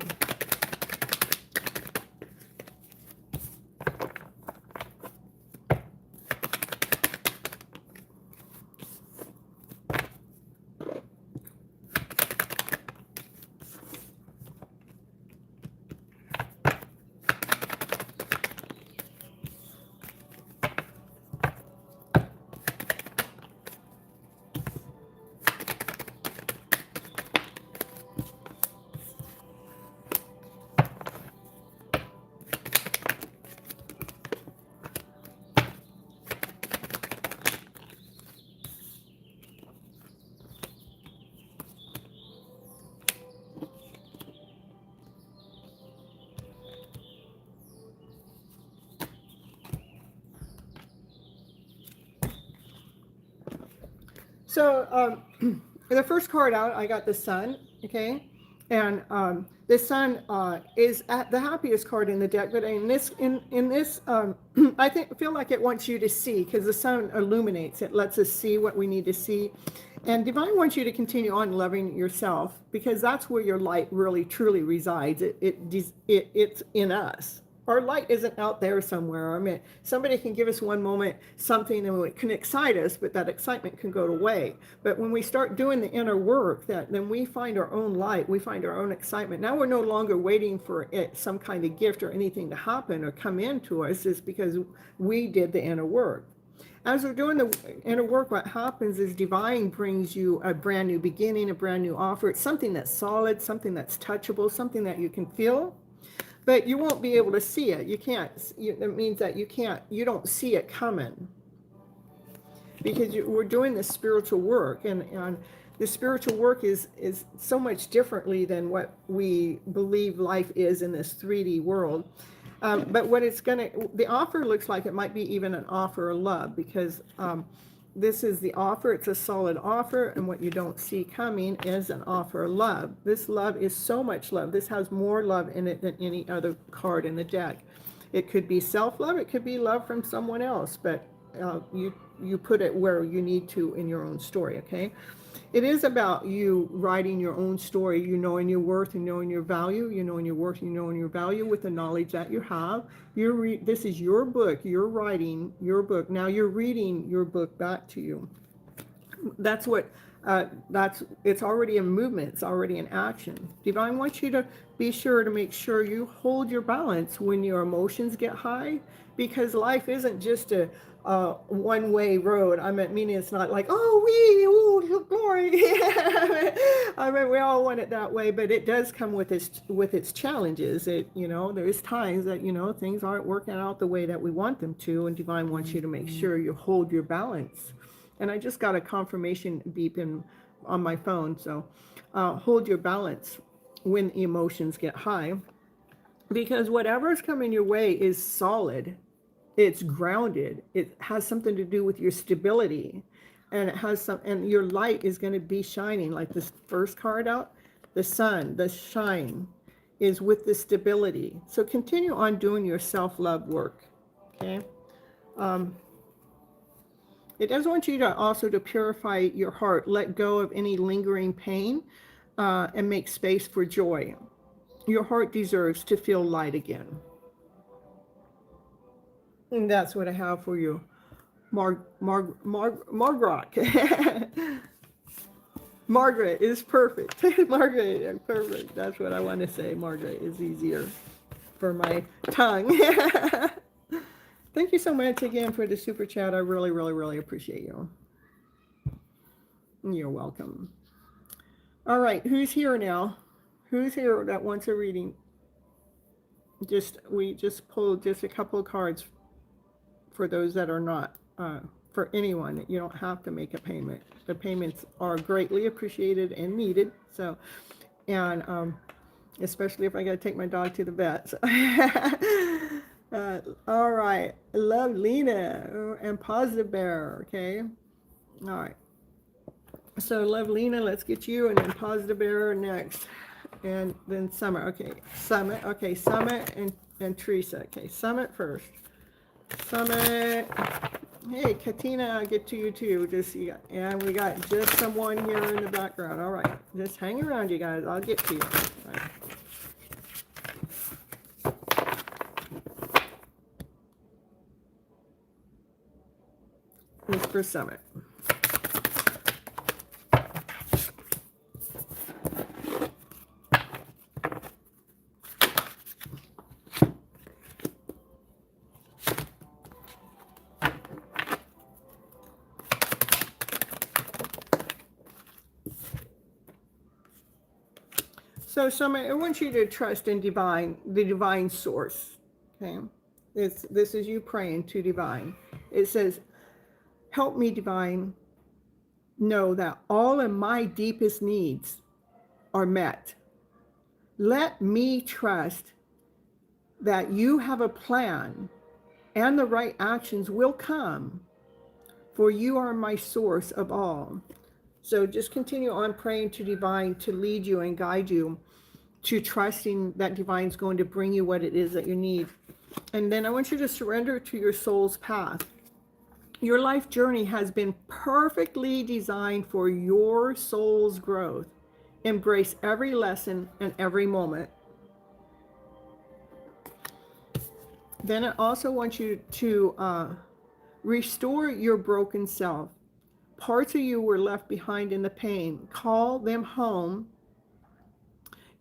So the first card out, I got the Sun, okay? And the Sun is at the happiest card in the deck, but in this, I feel like it wants you to see, because the Sun illuminates. It lets us see what we need to see. And Divine wants you to continue on loving yourself, because that's where your light really truly resides. It's in us. Our light isn't out there somewhere. I mean, somebody can give us one moment something and it can excite us, but that excitement can go away. But when we start doing the inner work, then we find our own light, we find our own excitement. Now we're no longer waiting for some kind of gift or anything to happen or come into us. It's because we did the inner work. As we're doing the inner work, what happens is Divine brings you a brand new beginning, a brand new offer. It's something that's solid, something that's touchable, something that you can feel. But you won't be able to see it. You can't. That means that you don't see it coming. Because we're doing this spiritual work. And the spiritual work is so much differently than what we believe life is in this 3D world. But what the offer looks like it might be even an offer of love, because this is the offer. It's a solid offer, and what you don't see coming is an offer of love. This love is so much love. This has more love in it than any other card in the deck. It could be self-love. It could be love from someone else, but you put it where you need to in your own story, okay? It is about you writing your own story, you knowing your worth and knowing your value, you knowing your worth, you knowing your value with the knowledge that you have. This is your book, you're writing your book. Now you're reading your book back to you. That's what, it's already in movement, it's already in action. Divine wants you to be sure to make sure you hold your balance when your emotions get high, because life isn't just a one-way road. I mean, it's not like, glory. I mean, we all want it that way, but it does come with its challenges. There's times that, things aren't working out the way that we want them to, and Divine wants you to make sure you hold your balance. And I just got a confirmation beep on my phone, so hold your balance when emotions get high, because whatever's coming your way is solid. It's grounded. It has something to do with your stability, and and your light is going to be shining like this first card out. The Sun, the shine is with the stability. So continue on doing your self-love work. Okay. It does want you to also to purify your heart, let go of any lingering pain, and make space for joy. Your heart deserves to feel light again. And that's what I have for you, Margaret. Margaret is perfect. Margaret is perfect. That's what I want to say. Margaret is easier for my tongue. Thank you so much again for the super chat. I really, really, really appreciate you. You're welcome. All right, who's here now? Who's here that wants a reading? We just pulled just a couple of cards for those that are not, for anyone. You don't have to make a payment. The payments are greatly appreciated and needed. So, and especially if I got to take my dog to the vet. All right, Love Lena and Positive Bear. Okay, all right. So Love Lena, let's get you, and then Positive Bear next. and then Summer. Okay, Summit. Okay, Summit and Teresa. Okay, Summit first. Summit. Hey, Katina, I'll get to you too. And we got just someone here in the background. All right, just hang around, you guys. I'll get to you. All right. This for Summit. So Summit, I want you to trust in the divine source. Okay, this is you praying to divine. It says, help me, divine, know that all of my deepest needs are met. Let me trust that you have a plan and the right actions will come, for you are my source of all. So just continue on praying to divine to lead you and guide you, to trusting that divine's going to bring you what it is that you need. And then I want you to surrender to your soul's path. Your life journey has been perfectly designed for your soul's growth. Embrace every lesson and every moment. Then I also want you to restore your broken self. Parts of you were left behind in the pain. Call them home.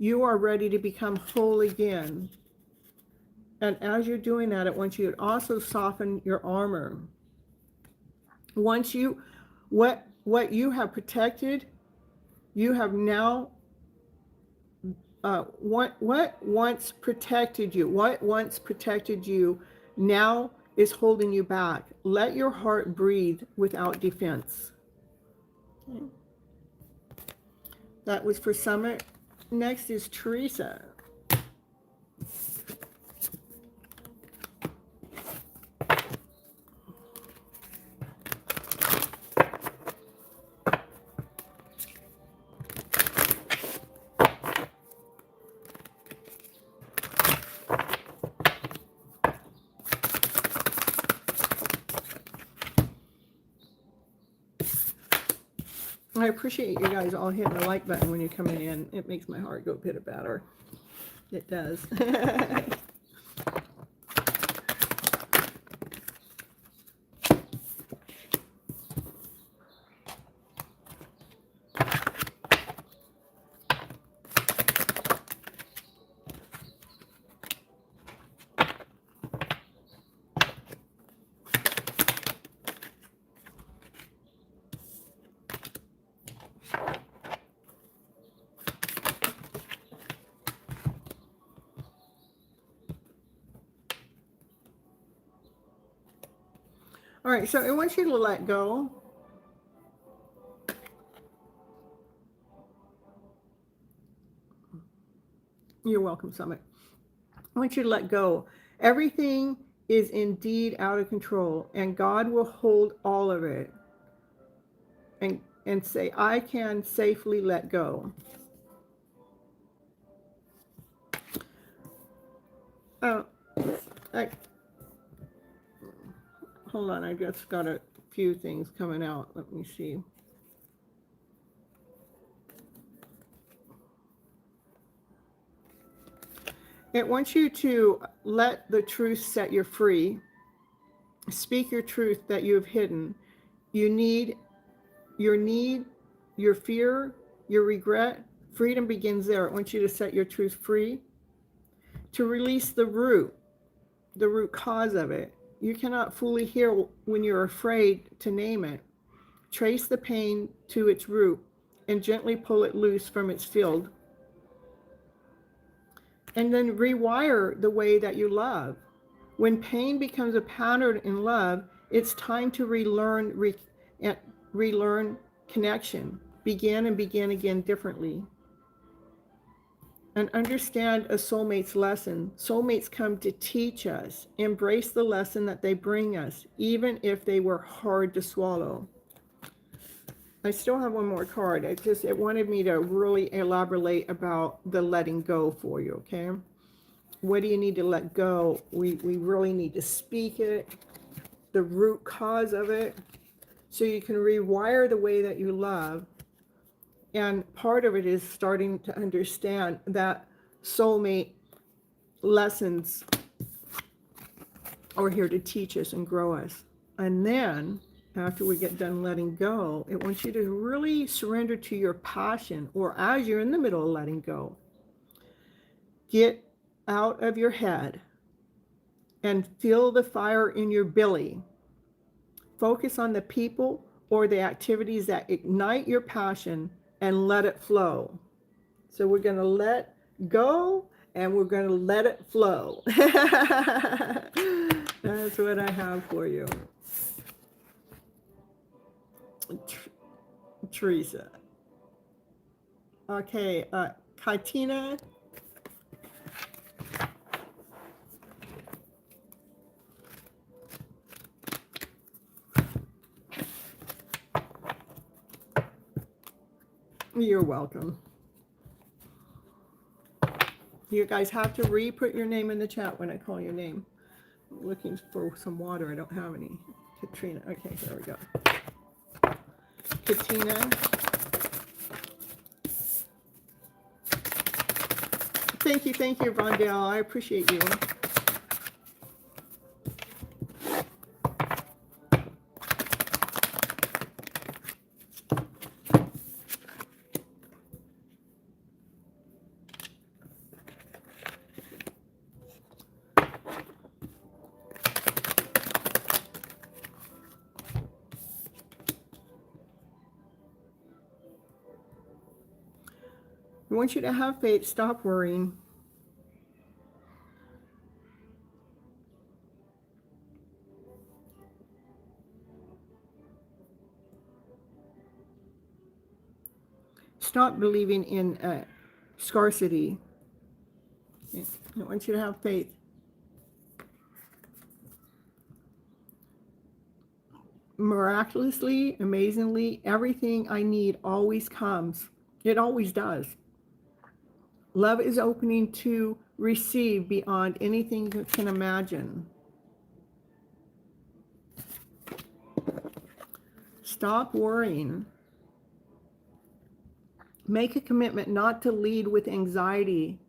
You are ready to become whole again. And as you're doing that, I want you to also soften your armor. Once you, what you have protected, you have now, what once protected you now is holding you back. Let your heart breathe without defense. Okay. That was for Summit. Next is Teresa. I appreciate you guys all hitting the like button when you're coming in. It makes my heart go pitter-patter. It does. All right, so I want you to let go. You're welcome, Summit. I want you to let go. Everything is indeed out of control, and God will hold all of it. And say, I can safely let go. Hold on, I just got a few things coming out. Let me see. It wants you to let the truth set you free. Speak your truth that you have hidden. Your need, your fear, your regret. Freedom begins there. I want you to set your truth free. To release the root cause of it. You cannot fully heal when you're afraid to name it. Trace the pain to its root and gently pull it loose from its field. And then rewire the way that you love. When pain becomes a pattern in love, it's time to relearn connection. Begin and begin again differently. And understand a soulmate's lesson. Soulmates come to teach us. Embrace the lesson that they bring us, even if they were hard to swallow. I still have one more card. It wanted me to really elaborate about the letting go for you, okay? What do you need to let go? We really need to speak it, the root cause of it, so you can rewire the way that you love. And part of it is starting to understand that soulmate lessons are here to teach us and grow us. And then, after we get done letting go, it wants you to really surrender to your passion, or as you're in the middle of letting go, get out of your head and feel the fire in your belly. Focus on the people or the activities that ignite your passion and let it flow. So we're going to let go and we're going to let it flow. That's what I have for you. Teresa. Okay, Katina. You're welcome. You guys have to re-put your name in the chat when I call your name. I'm looking for some water. I don't have any. Katrina. Okay, here we go. Katina. Thank you, Rondell. I appreciate you. I want you to have faith. Stop worrying. Stop believing in scarcity. I want you to have faith. Miraculously, amazingly, everything I need always comes. It always does. Love is opening to receive beyond anything you can imagine. Stop worrying. Make a commitment not to lead with anxiety,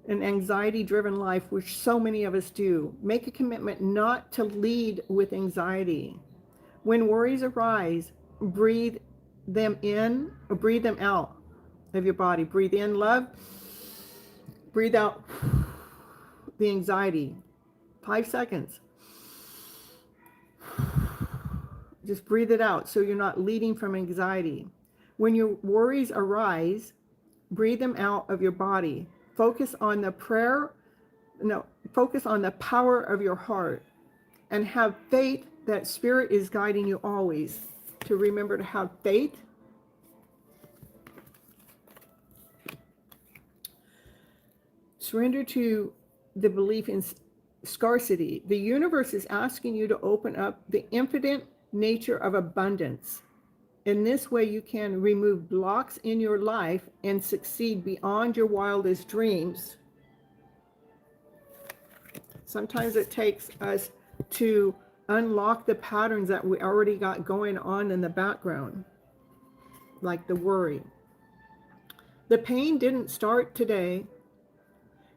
an anxiety-driven life, which so many of us do. Make a commitment not to lead with anxiety. When worries arise, breathe them in or breathe them out of your body. Breathe in love. Breathe out the anxiety. 5 seconds. Just breathe it out so you're not leading from anxiety. When your worries arise, breathe them out of your body. Focus on the power of your heart, and have faith that Spirit is guiding you always. To remember to have faith. Surrender to the belief in scarcity. The universe is asking you to open up the infinite nature of abundance. In this way, you can remove blocks in your life and succeed beyond your wildest dreams. Sometimes it takes us to unlock the patterns that we already got going on in the background, like the worry. The pain didn't start today.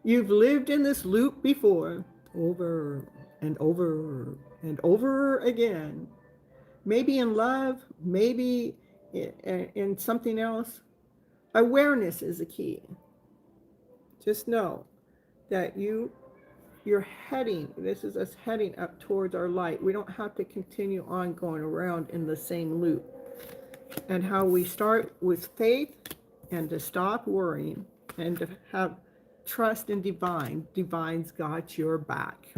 You've lived in this loop before, over and over and over again. Maybe in love, maybe in something else. Awareness is the key. Just know that you're heading, this is us heading up towards our light. We don't have to continue on going around in the same loop. And how we start with faith, and to stop worrying, and to have trust in divine. Divine's got your back.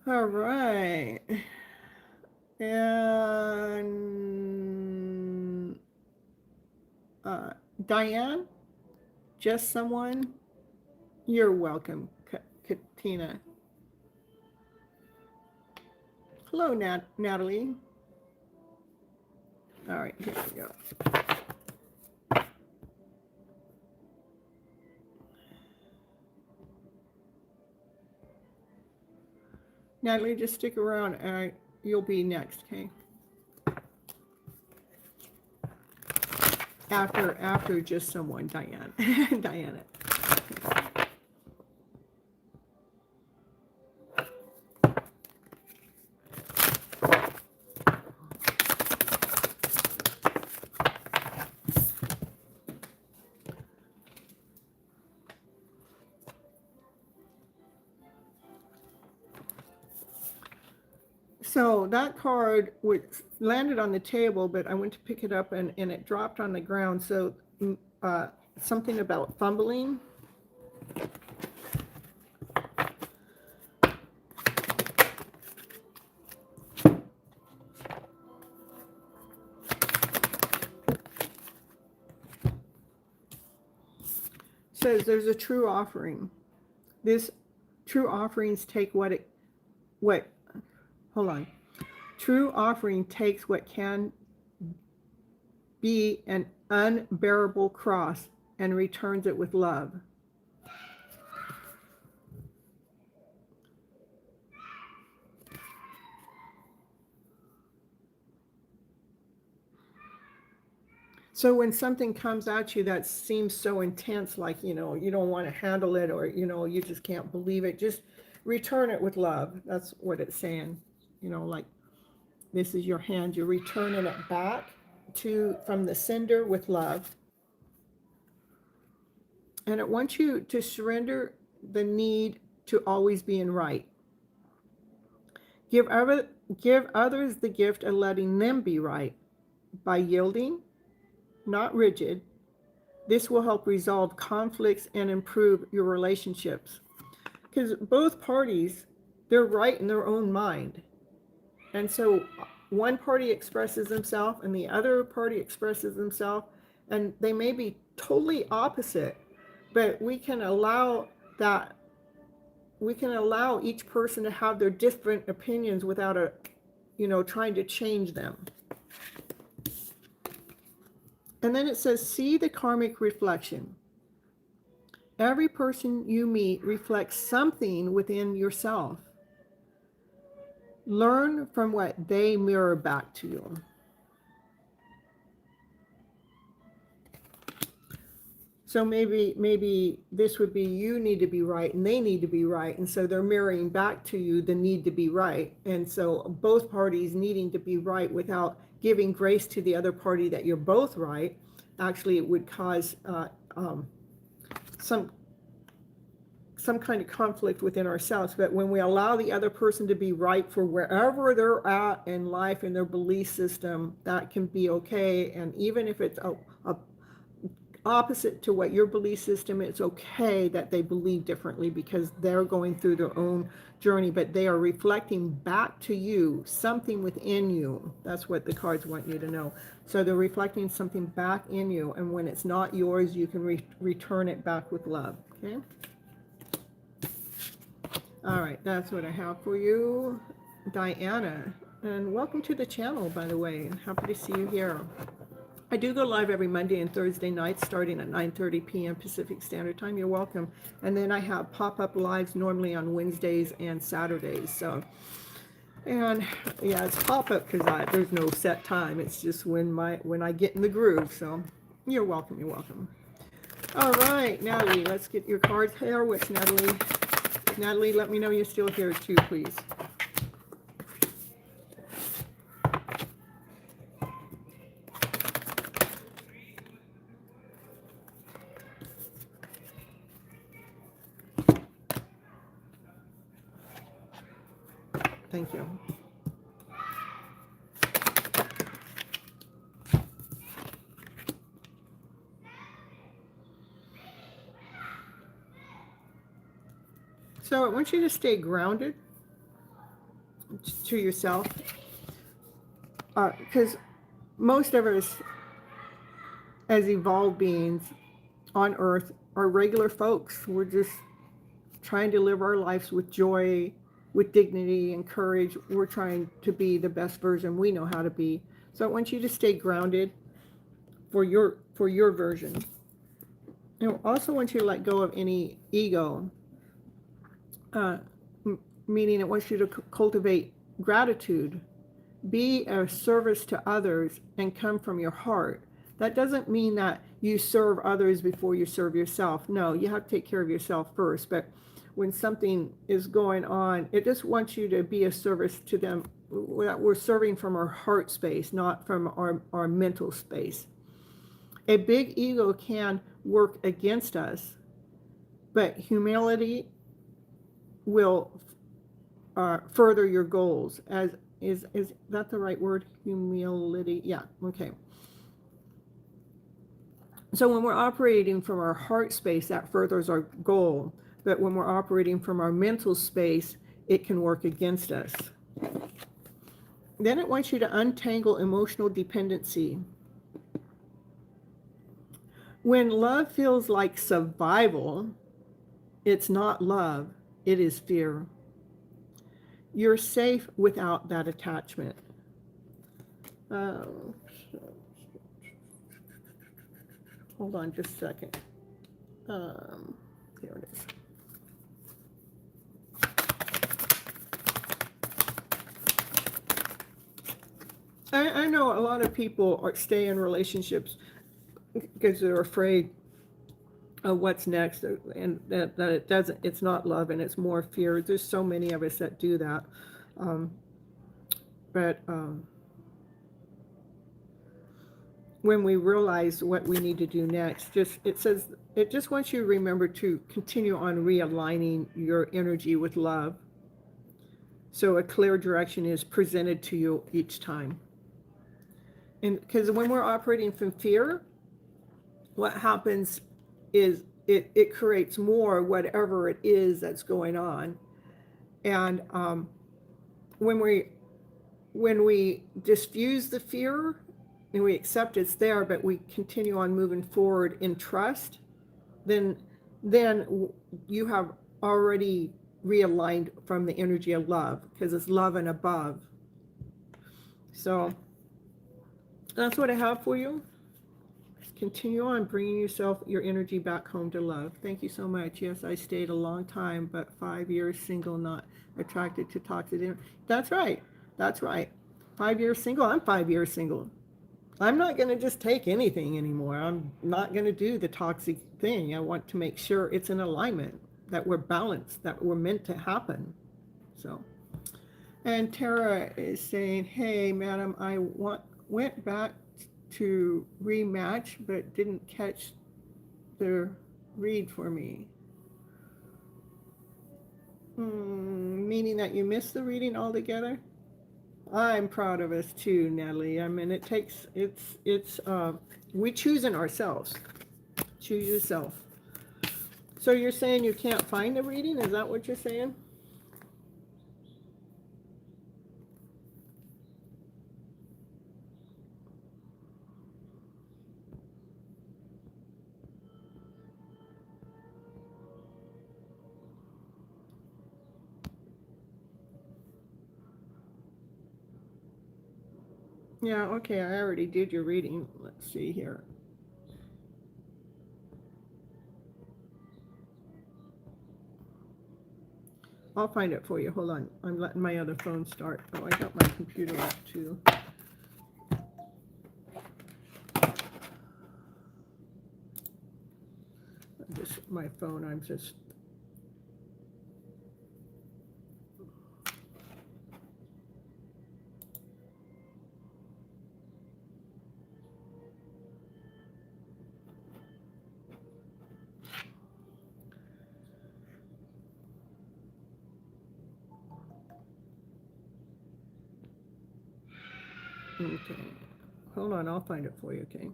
All right. And Diane, just someone, you're welcome, Katina. Hello, Natalie. All right, here we go. Natalie, just stick around and you'll be next, okay? After just someone, Diane. Diana. So that card landed on the table, but I went to pick it up and it dropped on the ground. So something about fumbling. Says there's a true offering. This true offerings take hold on. True offering takes what can be an unbearable cross and returns it with love. So when something comes at you that seems so intense, like, you don't want to handle it, or, you just can't believe it, just return it with love. That's what it's saying. Like, this is your hand, you're returning it back from the sender with love. And it wants you to surrender the need to always being right. Give others the gift of letting them be right by yielding, not rigid. This will help resolve conflicts and improve your relationships. Because both parties, they're right in their own mind. And so one party expresses themselves and the other party expresses themselves, and they may be totally opposite, but we can allow each person to have their different opinions without trying to change them. And then it says, see the karmic reflection. Every person you meet reflects something within yourself. Learn from what they mirror back to you. So maybe this would be, you need to be right and they need to be right. And so they're mirroring back to you the need to be right. And so both parties needing to be right without giving grace to the other party that you're both right, actually it would cause some kind of conflict within ourselves. But when we allow the other person to be right for wherever they're at in life, in their belief system, that can be okay. And even if it's a opposite to what your belief system, it's okay that they believe differently, because they're going through their own journey, but they are reflecting back to you something within you. That's what the cards want you to know. So they're reflecting something back in you, and when it's not yours, you can return it back with love. Okay. All right, that's what I have for you, Diana. And welcome to the channel, by the way. Happy to see you here. I do go live every Monday and Thursday nights starting at 9:30 p.m. Pacific Standard Time. You're welcome. And then I have pop-up lives normally on Wednesdays and Saturdays. So, and yeah, it's pop-up because there's no set time. It's just when I get in the groove. So you're welcome. You're welcome. All right, Natalie, let's get your cards here. What's Natalie? Natalie, let me know you're still here too, please. Thank you. So I want you to stay grounded to yourself, because most of us as evolved beings on earth are regular folks. We're just trying to live our lives with joy with dignity and courage. We're trying to be the best version we know how to be. So I want you to stay grounded for your version. And I also want you to let go of any ego, meaning it wants you to cultivate gratitude, be a service to others, and come from your heart. That doesn't mean that you serve others before you serve yourself. No, you have to take care of yourself first. But when something is going on, it just wants you to be a service to them. We're serving from our heart space, not from our mental space. A big ego can work against us, but humility will further your goals. Is that the right word? Humility. Yeah. Okay. So when we're operating from our heart space, that furthers our goal. But when we're operating from our mental space, it can work against us. Then it wants you to untangle emotional dependency. When love feels like survival, it's not love, it is fear. You're safe without that attachment. Hold on just a second. Here it is. I know a lot of people stay in relationships because they're afraid of what's next, and that it's not love and it's more fear. There's so many of us that do that. But when we realize what we need to do next, it just wants you to remember to continue on realigning your energy with love, so a clear direction is presented to you each time. And because when we're operating from fear, what happens is it creates more whatever it is that's going on. And when we diffuse the fear and we accept it's there, but we continue on moving forward in trust, then you have already realigned from the energy of love, because it's love and above. So that's what I have for you. Continue on bringing your energy back home to love. Thank you so much. Yes, I stayed a long time, but 5 years single, not attracted to toxic. That's right. That's right. 5 years single. I'm 5 years single. I'm not going to just take anything anymore. I'm not going to do the toxic thing. I want to make sure it's in alignment, that we're balanced, that we're meant to happen. So, and Tara is saying, hey, madam, I went back to rematch, but didn't catch the read for me. Meaning that you missed the reading altogether? I'm proud of us too, Natalie. I mean, we choose in ourselves. Choose yourself. So you're saying you can't find the reading? Is that what you're saying? Yeah, okay, I already did your reading. Let's see here. I'll find it for you. Hold on. I'm letting my other phone start. Oh, I got my computer up too. My phone, I'm just... Okay. Hold on, I'll find it for you, okay?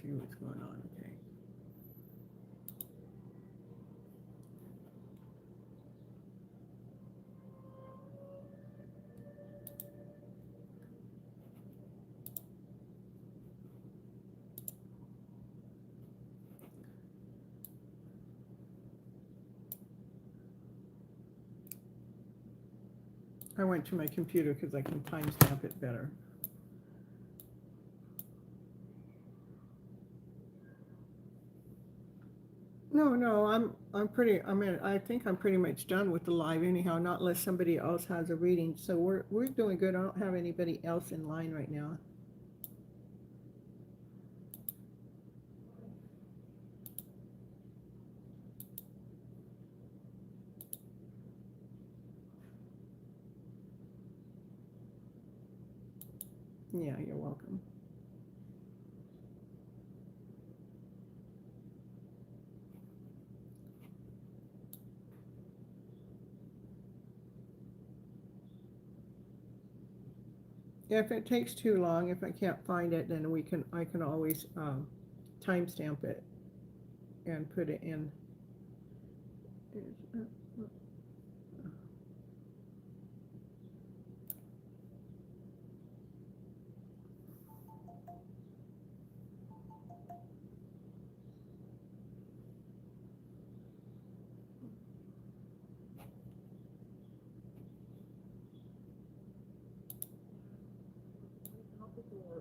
see what's going on. Okay. I went to my computer because I can timestamp it better. No, I think I'm pretty much done with the live anyhow, not unless somebody else has a reading. So we're doing good. I don't have anybody else in line right now. Yeah, you're welcome. If it takes too long, if I can't find it, then I can always timestamp it and put it in.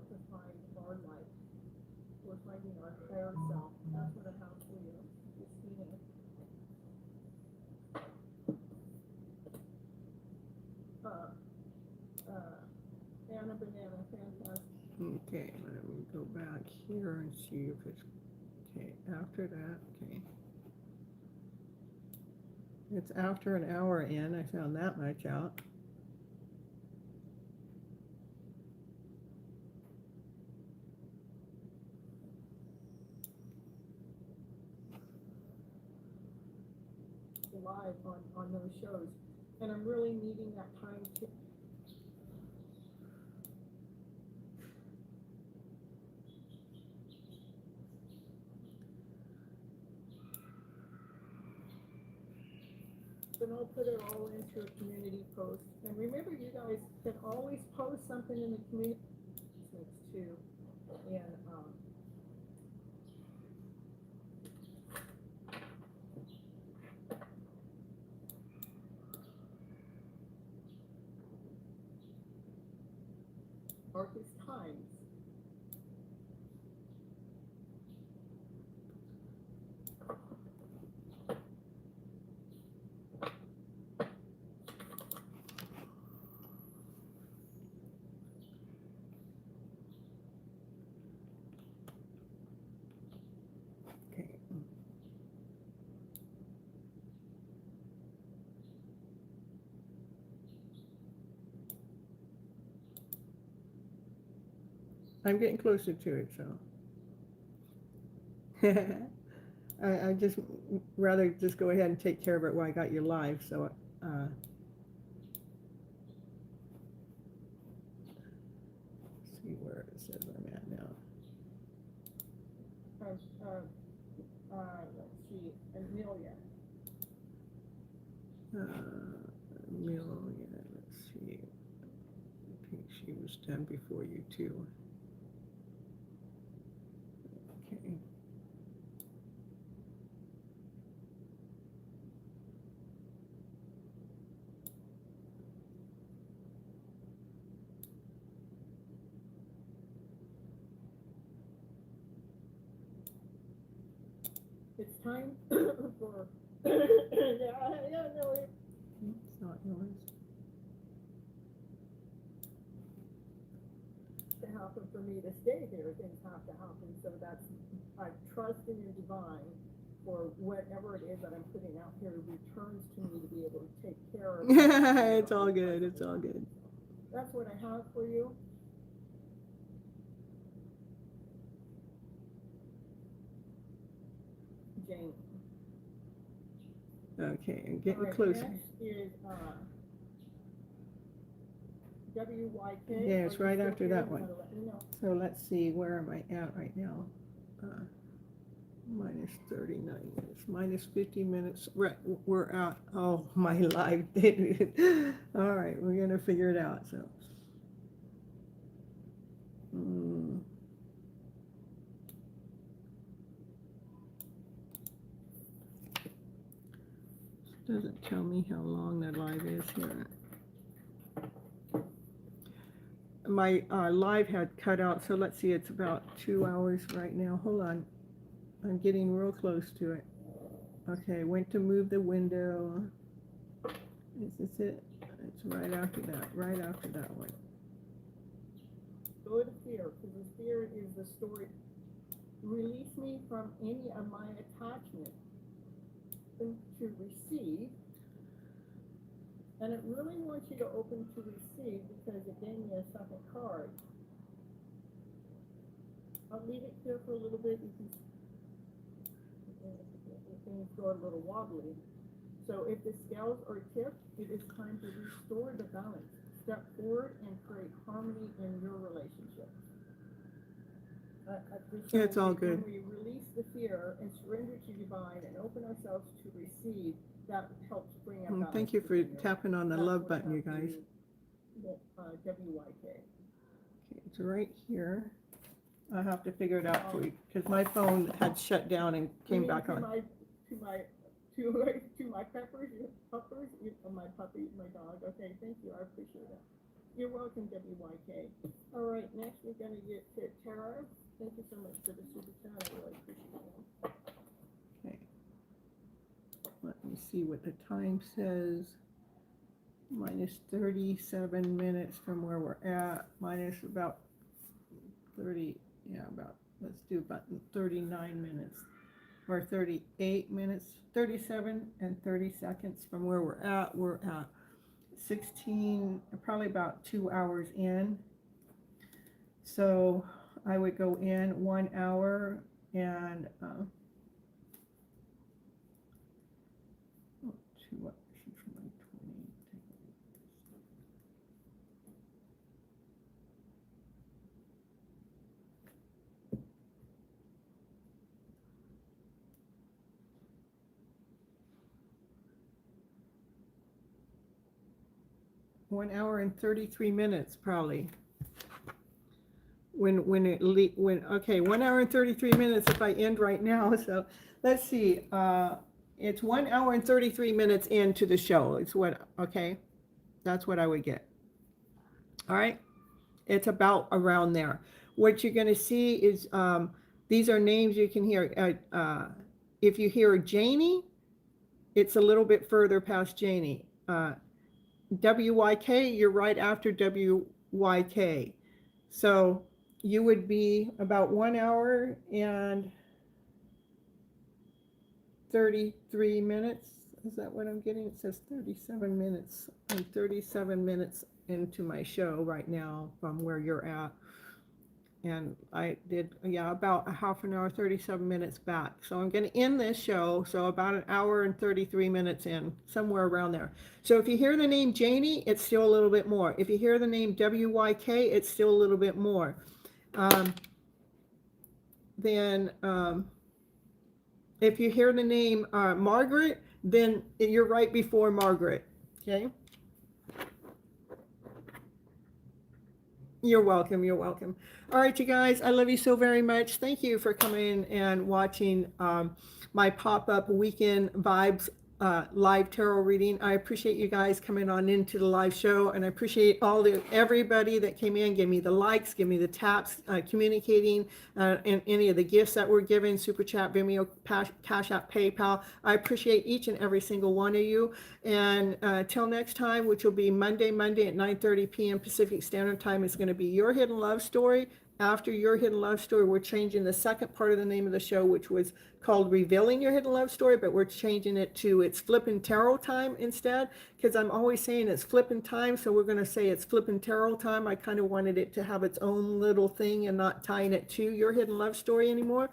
To find our life. We're finding our higher self. That's what I have for you. Christina. Anna Banana, fantastic. Okay, let me go back here and see if it's okay. After that, okay. It's after an hour in. I found that much out. Live on those shows, and I'm really needing that time to then I'll put it all into a community post. And remember, you guys can always post something in the community too, and darkest times. Okay. I'm getting closer to it, so. I just rather just go ahead and take care of it while I got you live, so let's see where it says I'm at now. Let's see, Amelia. Amelia, let's see. I think she was done before you too. Okay. It's time for no, it's not yours. To happen for me to stay here, things have to happen. So that's I trust in your divine for whatever it is that I'm putting out here returns to me to be able to take care of it. It's all good. It's all good. That's what I have for you. Jane. Okay, and getting closer. Next is WYK. Yeah, it's right after that one. So let's see, where am I at right now? minus 39 minutes, minus 50 minutes. Right, we're out. Oh, my life did it. All right, we're going to figure it out. So, doesn't tell me how long that live is here. My live had cut out, so let's see, it's about 2 hours right now. Hold on. I'm getting real close to it. Okay, went to move the window. Is this it? It's right after that one. Go to fear, because the fear is the story. Release me from any of my attachment to receive. And it really wants you to open to receive because it gave me a second card. I'll leave it here for a little bit. Things go a little wobbly. So if the scales are tipped, it is time to restore the balance. Step forward and create harmony in your relationship. It's all good. When we release the fear and surrender to divine and open ourselves to receive, that helps bring up. Thank you for tapping on the love button, you guys. WYK. Okay, it's right here. I have to figure it out for you because my phone had shut down and came back on. To my puppers, my puppy, my dog. Okay, thank you. I appreciate it. You're welcome, WYK. All right, next we're going to get to Tara. Thank you so much for the super chat. I really appreciate it. Okay. Let me see what the time says. Minus 37 minutes from where we're at. Minus about 30, let's do about 39 minutes. Or 38 minutes, 37 and 30 seconds from where we're at. We're at 16, probably about 2 hours in. So I would go in 1 hour and 2 hours. 1 hour and 33 minutes probably. When 1 hour and 33 minutes if I end right now. So let's see. It's 1 hour and 33 minutes into the show. It's okay. That's what I would get. All right. It's about around there. What you're going to see is these are names you can hear. If you hear Janie, it's a little bit further past Janie. WYK, you're right after WYK. So you would be about 1 hour and 33 minutes. Is that what I'm getting? It says 37 minutes. I'm 37 minutes into my show right now from where you're at. And I did, about a half an hour, 37 minutes back. So I'm going to end this show. So about an hour and 33 minutes in, somewhere around there. So if you hear the name Janie, it's still a little bit more. If you hear the name WYK, it's still a little bit more. If you hear the name Margaret, then you're right before Margaret. Okay. You're welcome. You're welcome. All right, you guys, I love you so very much. Thank you for coming and watching my pop-up weekend vibes live tarot reading. I appreciate you guys coming on into the live show, and I appreciate everybody that came in, give me the likes, give me the taps, communicating, and any of the gifts that were given, Super Chat, Vimeo, Cash App, PayPal. I appreciate each and every single one of you. And till next time, which will be Monday at 9:30 p.m. Pacific Standard Time, is going to be Your Hidden Love Story. After Your Hidden Love Story, we're changing the second part of the name of the show, which was called Revealing Your Hidden Love Story, but we're changing it to It's Flippin' Tarot Time instead, because I'm always saying it's flippin' time, so we're going to say it's Flippin' Tarot Time. I kind of wanted it to have its own little thing and not tying it to Your Hidden Love Story anymore.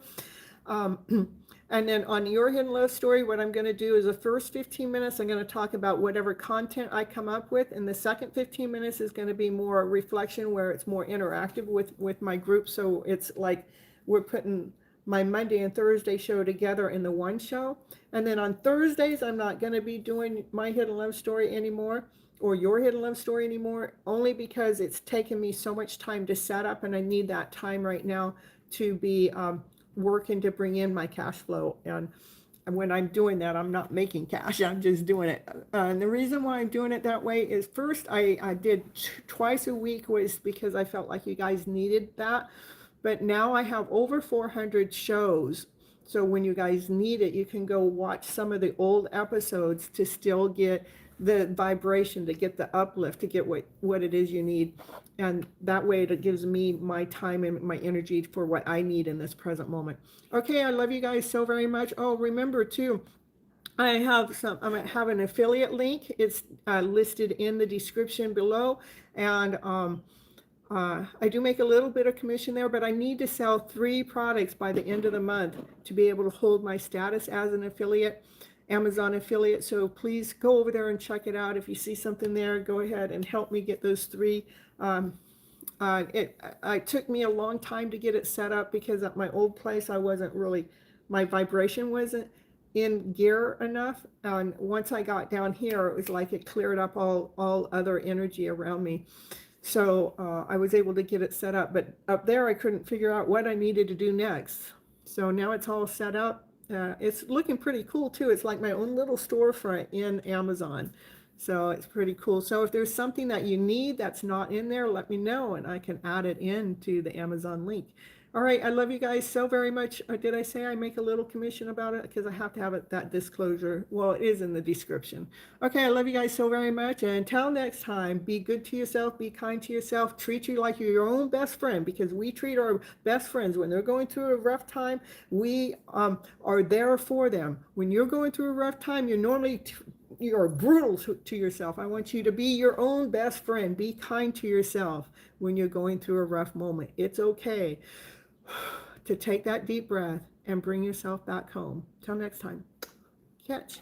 And then on Your Hidden Love Story, what I'm going to do is the first 15 minutes, I'm going to talk about whatever content I come up with. And the second 15 minutes is going to be more reflection, where it's more interactive with my group. So it's like we're putting my Monday and Thursday show together in the one show. And then on Thursdays, I'm not going to be doing my hidden love story anymore, or your hidden love story anymore, only because it's taken me so much time to set up, and I need that time right now to be working to bring in my cash flow. And when I'm doing that, I'm not making cash, I'm just doing it. And the reason why I'm doing it that way is, first, I did twice a week was because I felt like you guys needed that. But now I have over 400 shows. So when you guys need it, you can go watch some of the old episodes to still get the vibration, to get the uplift, to get what it is you need. And that way it gives me my time and my energy for what I need in this present moment. Okay, I love you guys so very much. Oh, remember too, I have an affiliate link. It's listed in the description below. And I do make a little bit of commission there, but I need to sell 3 products by the end of the month to be able to hold my status as an affiliate, Amazon affiliate. So please go over there and check it out. If you see something there, go ahead and help me get those 3. It took me a long time to get it set up because at my old place, my vibration wasn't in gear enough. And once I got down here, it was like it cleared up all other energy around me. So I was able to get it set up, but up there I couldn't figure out what I needed to do next. So now it's all set up. It's looking pretty cool too. It's like my own little storefront in Amazon. So it's pretty cool. So if there's something that you need that's not in there, let me know and I can add it into the Amazon link. All right, I love you guys so very much. Did I say I make a little commission about it? Because I have to have that disclosure. Well, it is in the description. Okay, I love you guys so very much. And until next time, be good to yourself, be kind to yourself, treat you like you're your own best friend, because we treat our best friends when they're going through a rough time. We are there for them. When you're going through a rough time, you're brutal to yourself. I want you to be your own best friend. Be kind to yourself when you're going through a rough moment. It's okay to take that deep breath and bring yourself back home. Till next time. Catch.